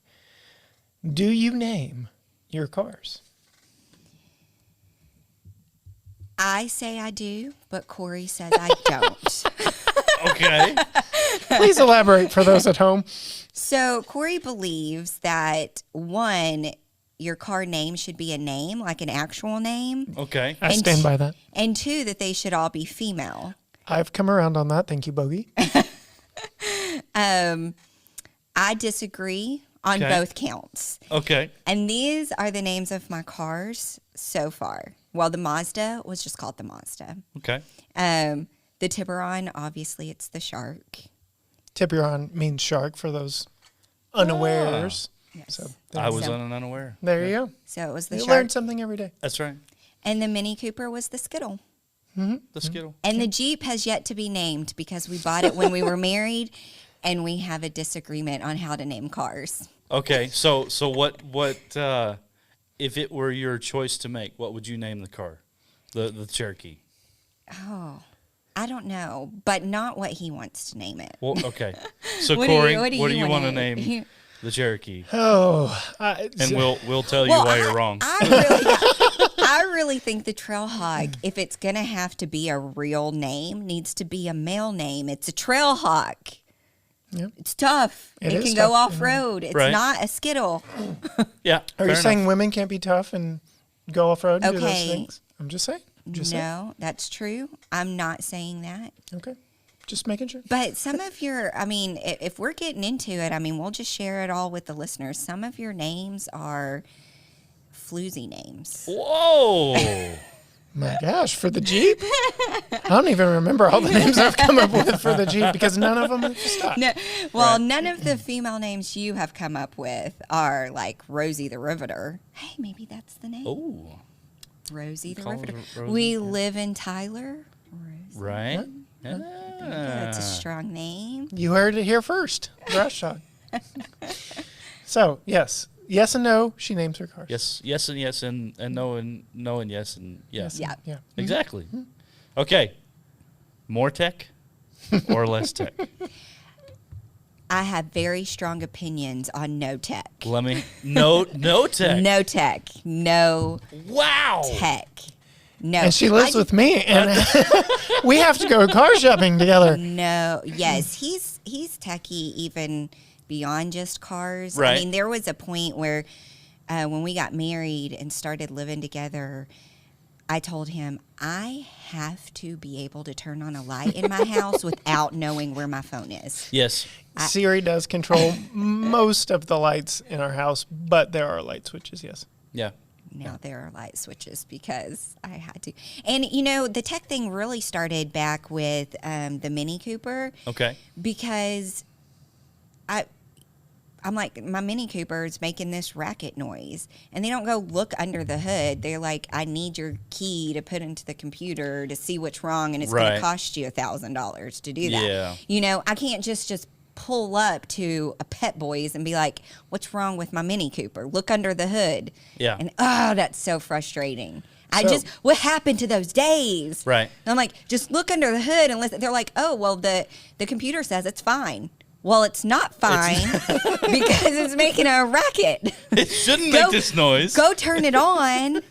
Do you name your cars? I say I do, but Cory says I don't. Okay. Please elaborate for those at home. So Cory believes that, one, your car name should be a name, like an actual name. Okay. I stand by that. And two, that they should all be female. I've come around on that. Thank you, Bogey. I disagree on Okay. both counts. Okay. And these are the names of my cars so far. Well, the Mazda was just called the Mazda. Okay. The Tiburon, obviously, it's the Shark. Tiburon means shark for those unawares. Yes. So I was So- unaware. there you go. So it was the You Shark. learn something every day. That's right. And the Mini Cooper was the Skittle. The Skittle. And the Jeep has yet to be named because we bought it when we were married, and we have a disagreement on how to name cars. Okay. So what if it were your choice to make, what would you name the car? The Cherokee. Oh, I don't know, but not what he wants to name it. Well, okay. So What do you- Cory, what do you want to wanna- name the Cherokee? Oh, And we'll tell you why you're wrong. I really think the Trailhawk, if it's going to have to be a real name, needs to be a male name. It's a Trailhawk. Yeah. It's tough. It It is can tough, go off-road. It's Right. not a Skittle. Yeah. Are fair you enough. saying women can't be tough and go off road and do those Okay. things? I'm just saying. Just saying. No, that's true. I'm not saying that. Okay. Just making sure. But some of your, I mean, if we're getting into it, I mean, we'll just share it all with the listeners. Some of your names are floozy names. Whoa. My gosh, for the Jeep? I don't even remember all the names I've come up with for the Jeep because none of them have stuck. No, well, Right. none of the female names you have come up with are like Rosie the Riveter. Hey, maybe that's the name. Oh. Rosie the Call Riveter. her Rosie, We yeah. live in Tyler. Rosie. Right. That's a strong name. You heard it here first. Brush talk. So, yes. Yes and no, she names her cars. Yes and yes and no and no and yes and yes. Yeah. Yeah. Exactly. Okay. More tech or less tech? I have very strong opinions on no tech. Let me no tech. No tech. No Wow. tech. No. And she lives I- with me, and we have to go car shopping together. No. Yes, he's techie even beyond just cars. Right. I mean, there was a point where when we got married and started living together, I told him I have to be able to turn on a light in my house without knowing where my phone is. Yes. Siri does control most of the lights in our house, but there are light switches, yes. Yeah. Now there are light switches because I had to. And, you know, the tech thing really started back with the Mini Cooper Okay. because I'm like, my Mini Cooper is making this racket noise. And they don't go look under the hood. They're like, I need your key to put into the computer to see what's wrong, and it's going Right. to cost you $1,000 to do that. Yeah. You know, I can't just pull up to a Pet Boys and be like, what's wrong with my Mini Cooper? Look under the hood. Yeah. And that's so frustrating. So- What happened to those days? Right. And I'm like, just look under the hood and listen. They're like, oh, well, the computer says it's fine. Well, it's not fine because it's making a racket. It shouldn't make this noise. Go turn it on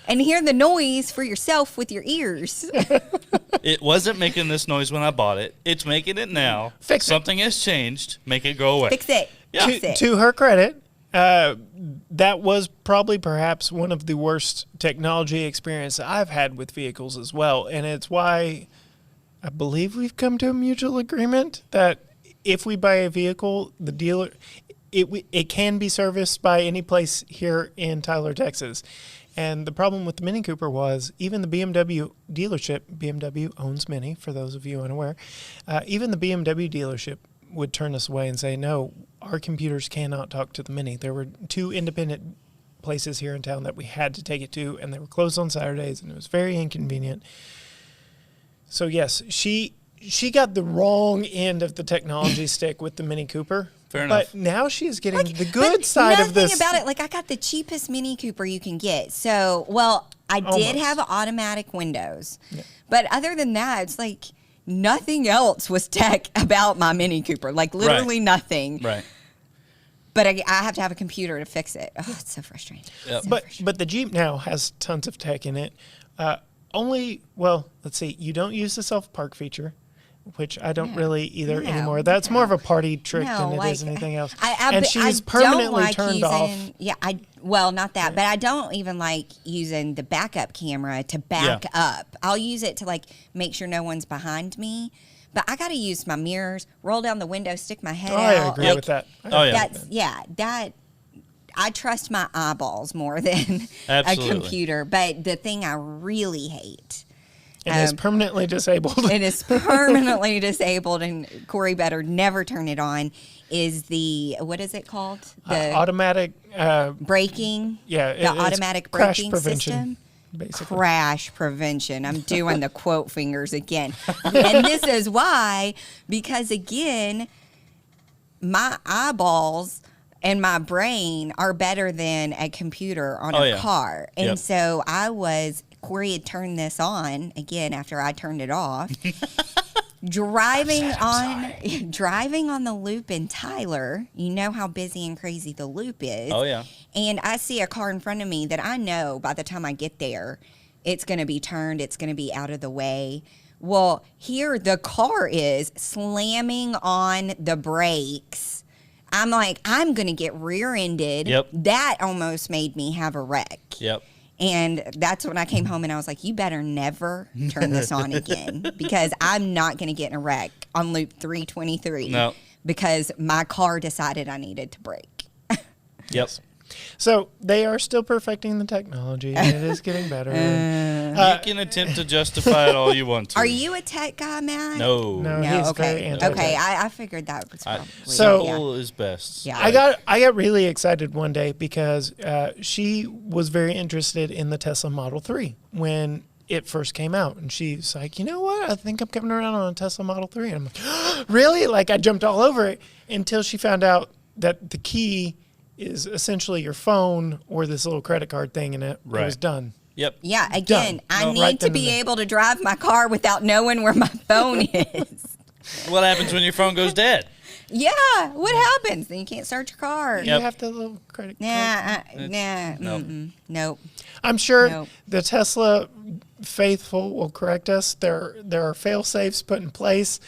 and hear the noise for yourself with your ears. It wasn't making this noise when I bought it. It's making it now. Fix it. Something has changed. Make it go away. Fix it. Yeah. Fix it. To her credit, that was probably perhaps one of the worst technology experiences I've had with vehicles as well. And it's why I believe we've come to a mutual agreement that if we buy a vehicle, the dealer, it can be serviced by any place here in Tyler, Texas. And the problem with the Mini Cooper was even the BMW dealership, BMW owns Mini, for those of you unaware, even the BMW dealership would turn us away and say, no, our computers cannot talk to the Mini. There were 2 independent places here in town that we had to take it to, and they were closed on Saturdays, and it was very inconvenient. So yes, she got the wrong end of the technology stick with the Mini Cooper. Fair enough. But now she's getting the But good side of this. Nothing about it. Like, I got the cheapest Mini Cooper you can get. So, well, I did Almost. have automatic windows. But other than that, it's like nothing else was tech about my Mini Cooper. Like, literally nothing. Right. But I have to have a computer to fix it. Oh, it's so frustrating. Yep. So But frustrating. but the Jeep now has tons of tech in it. let's see. You don't use the self-park feature, which I don't really either No, anymore. That's more of a party trick than it is anything else. And she's permanently turned off. Yeah, not that, but I don't even like using the backup camera to back up. I'll use it to like make sure no one's behind me. But I got to use my mirrors, roll down the window, stick my head out. I agree with that. I trust my eyeballs more than a computer. But the thing I really hate. It is permanently disabled. It is permanently disabled, and Cory better never turn it on, is what is it called? The automatic braking. Yeah. The automatic braking system. Basically. Crash prevention. I'm doing the quote fingers again. And this is why, because again, my eyeballs and my brain are better than a computer on a car. And so Cory had turned this on again after I turned it off. Driving on the loop in Tyler, you know how busy and crazy the loop is. Oh, yeah. And I see a car in front of me that I know by the time I get there, it's going to be turned, it's going to be out of the way. Well, here the car is slamming on the brakes. I'm like, I'm going to get rear-ended. Yep. That almost made me have a wreck. Yep. And that's when I came home and I was like, you better never turn this on again because I'm not going to get in a wreck on loop 323 because my car decided I needed to brake. Yep. So they are still perfecting the technology, and it is getting better. You can attempt to justify it all you want to. Are you a tech guy, Matt? No, he's very anti-tech. Okay, I figured that was probably simple is best. Yeah. I got really excited one day because she was very interested in the Tesla Model 3 when it first came out, and she's like, you know what? I think I'm coming around on a Tesla Model 3. And I'm like, really? Like I jumped all over it until she found out that the key is essentially your phone or this little credit card thing, and it was done. Yep. Yeah, again, I need to be able to drive my car without knowing where my phone is. What happens when your phone goes dead? Yeah, what happens? Then you can't start your car. You have the little credit card. Nope. I'm sure the Tesla faithful will correct us. There are fail-safes put in place.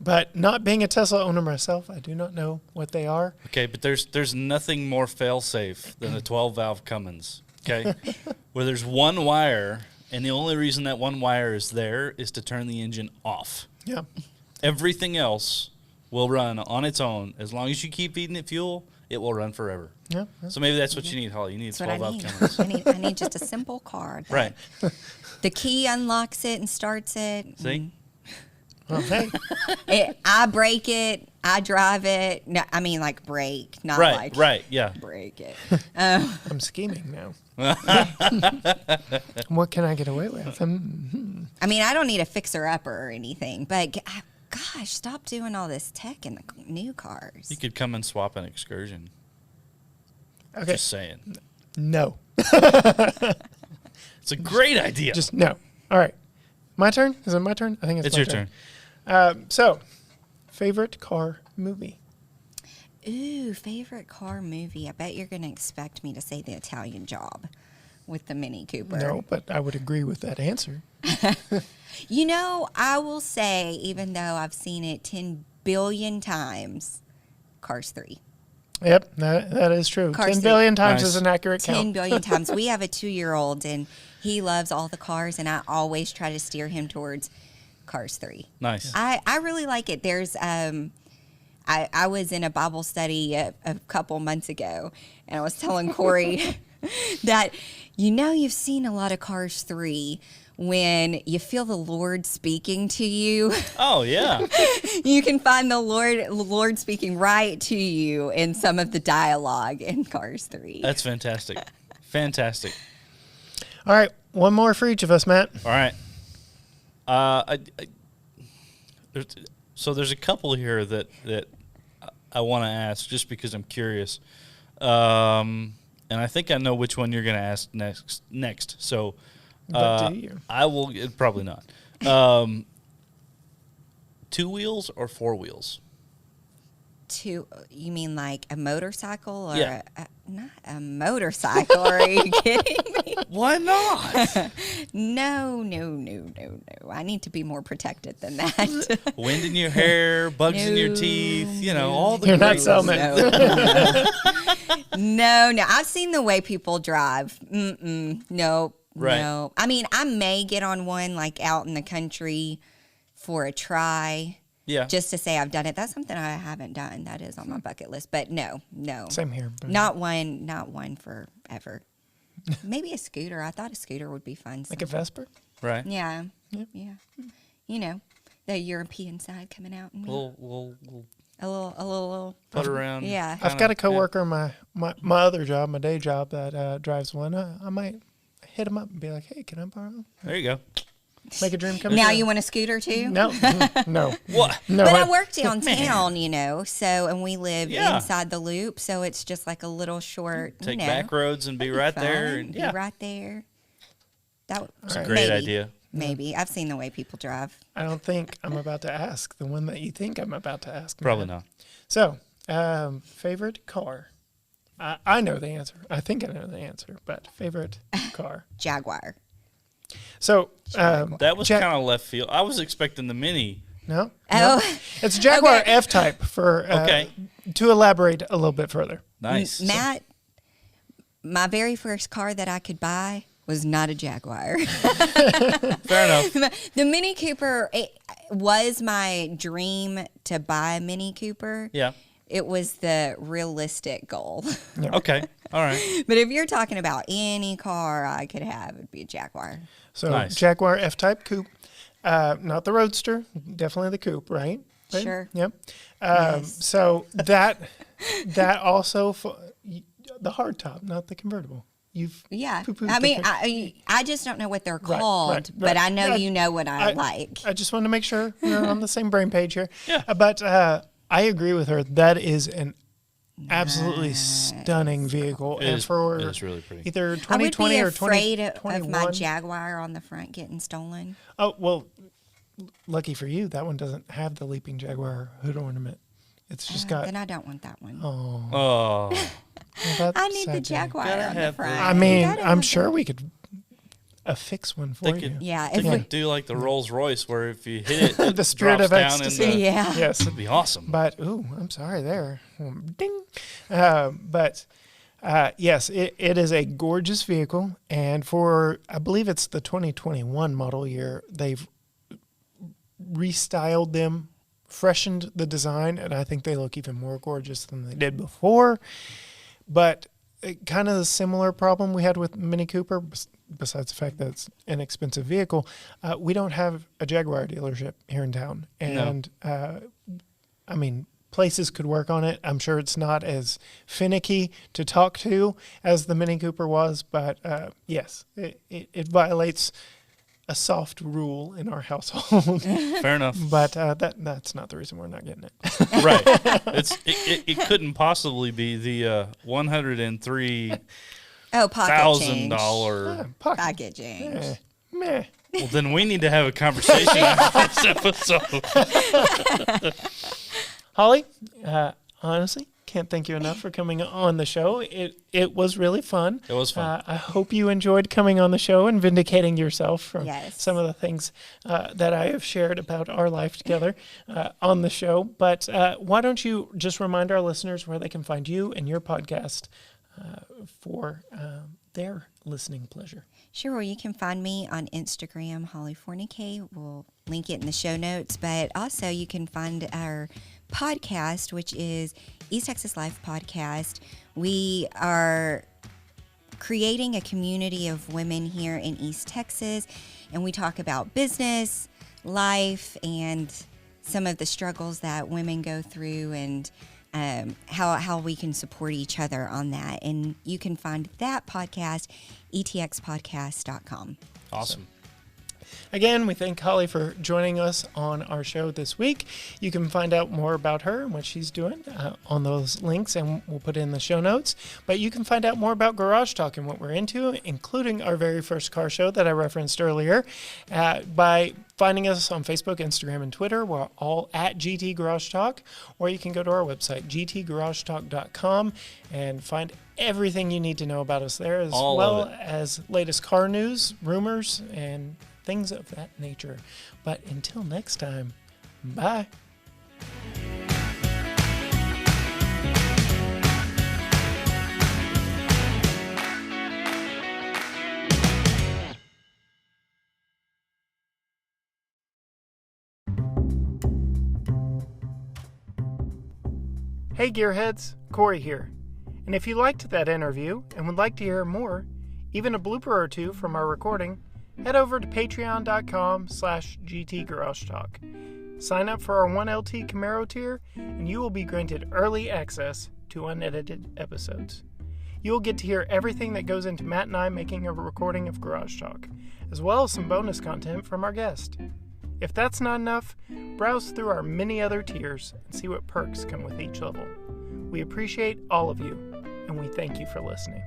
But not being a Tesla owner myself, I do not know what they are. Okay, but there's nothing more fail-safe than a 12-valve Cummins, okay? Where there's one wire, and the only reason that one wire is there is to turn the engine off. Yeah. Everything else will run on its own. As long as you keep feeding it fuel, it will run forever. Yeah. So maybe that's what you need, Holly. You need a 12-valve Cummins. I need just a simple car. Right. The key unlocks it and starts it. See? Well, hey. I brake it. I drive it. No, I mean like brake, not yeah. Brake it. I'm scheming now. What can I get away with? I mean, I don't need a fixer-upper or anything, but gosh, stop doing all this tech in the new cars. You could come and swap an Excursion. Okay. Just saying. No. It's a great idea. Just no. All right. My turn? Is it my turn? I think it's my your turn. turn. Favorite car movie? Ooh, favorite car movie. I bet you're going to expect me to say The Italian Job with the Mini Cooper. No, but I would agree with that answer. You know, I will say, even though I've seen it 10 billion times, Cars 3. Yep, that is true. Cars 10 billion times Nice. is an accurate count. 10 billion times. We have a 2-year-old, and he loves all the cars, and I always try to steer him towards Cars 3. Nice. I really like it. There's I was in a Bible study a couple months ago, and I was telling Cory that, you know, you've seen a lot of Cars 3 when you feel the Lord speaking to you. Oh, yeah. You can find the Lord speaking right to you in some of the dialogue in Cars 3. That's fantastic. Fantastic. All right, one more for each of us, Matt. All right. So there's a couple here that I want to ask just because I'm curious. And I think I know which one you're going to ask next. So But do you? I will probably not. 2 wheels or 4 wheels? You mean like a motorcycle or Yeah. not a motorcycle? Are you kidding me? Why not? No. I need to be more protected than that. Wind in your hair, bugs in your teeth, all the You're not great- selling it. No. I've seen the way people drive. Nope. Right. No. I mean, I may get on one like out in the country for a try. Yeah. Just to say I've done it. That's something I haven't done. That is on my bucket list. But no. Same here. But Not one forever. Maybe a scooter. I thought a scooter would be fun. like a Vesper? Right. Yeah. Yep. Yeah. The European side coming out. And We'll a little. put around. Yeah. I've got a coworker in my other job, my day job, that drives one. I might hit him up and be like, hey, can I borrow? There you go. Make a dream come Now true. you want a scooter too? No. No. What? No. But I work downtown, and we live Yeah. inside the loop, so it's just like a little short. Take back roads and be right there. And Be right there. it's a great idea. Maybe I've seen the way people drive. I don't think I'm about to ask the one that you think I'm about to ask. Probably Matt. not. So, favorite car? I know the answer. I think I know the answer, but favorite car. Jaguar. So, That was Jag- kind of left field. I was expecting the Mini. no. Oh, It's a Jaguar Okay. F-Type for Okay. to elaborate a little bit further. Nice. Matt. My very first car that I could buy was not a Jaguar. Fair enough. The Mini Cooper, it was my dream to buy a Mini Cooper. Yeah. It was the realistic goal. Okay. All right. But if you're talking about any car I could have, it'd be a Jaguar. So Nice. Jaguar F-Type coupe, not the Roadster, definitely the coupe, right? Right? Sure. Yep. Yes. So that also the hardtop, not the convertible. You've Yeah. poo-pooed I the mean, con- I just don't know what they're Right, called, right, but right. I know Yeah, you know what I like. I just want to make sure we're on the same brain page here. Yeah. But I agree with her. That is an absolutely stunning vehicle, It and is- for it is really pretty. either I would 2020 be or afraid 2021. of my Jaguar on the front getting stolen. Oh well, lucky for you, that one doesn't have the leaping Jaguar hood ornament. It's just got. Then I don't want that one. Oh, Oh. well, that's I need the sad day. Jaguar Gotta on the have front. the- I mean, You gotta I'm have sure the- we could affix one for They you. could, Yeah, they if could we, do like the Rolls Royce, where if you hit it, it The spirit drops of down ecstasy. in the, yeah. Yes, That'd be awesome. but ooh, I'm sorry there. Ding. But yes, it is a gorgeous vehicle, and for I believe it's the 2021 model year, they've restyled them, freshened the design, and I think they look even more gorgeous than they did before. But kind of the similar problem we had with Mini Cooper, besides the fact that it's an expensive vehicle, we don't have a Jaguar dealership here in town, and I mean, places could work on it. I'm sure it's not as finicky to talk to as the Mini Cooper was, but yes, it violates a soft rule in our household. Fair enough. But that's not the reason we're not getting it. Right. It couldn't possibly be the $103,000. Oh, pocket change. Pocket. Pocket change. Meh. Well, then we need to have a conversation after this episode. Holly, honestly, can't thank you enough for coming on the show. It was really fun. It was fun. I hope you enjoyed coming on the show and vindicating yourself from Yes. some of the things that I have shared about our life together on the show. But why don't you just remind our listeners where they can find you and your podcast for their listening pleasure? Sure. Well, you can find me on Instagram, Holly Fornicate. We'll link it in the show notes. But also, you can find our podcast, which is East Texas Life Podcast. We are creating a community of women here in East Texas, and we talk about business, life, and some of the struggles that women go through, and how we can support each other on that. And you can find that podcast, etxpodcast.com. Awesome. Again, we thank Holli for joining us on our show this week. You can find out more about her and what she's doing on those links, and we'll put it in the show notes. But you can find out more about Garage Talk and what we're into, including our very first car show that I referenced earlier, by finding us on Facebook, Instagram, and Twitter. We're all at GT Garage Talk, or you can go to our website, gtgaragetalk.com, and find everything you need to know about us there, as well as latest car news, rumors, and things of that nature. But until next time, bye. Hey Gearheads, Cory here. And if you liked that interview and would like to hear more, even a blooper or two from our recording, head over to patreon.com/GTGarageTalk. Sign up for our 1LT Camaro tier, and you will be granted early access to unedited episodes. You will get to hear everything that goes into Matt and I making a recording of Garage Talk, as well as some bonus content from our guest. If that's not enough, browse through our many other tiers and see what perks come with each level. We appreciate all of you, and we thank you for listening.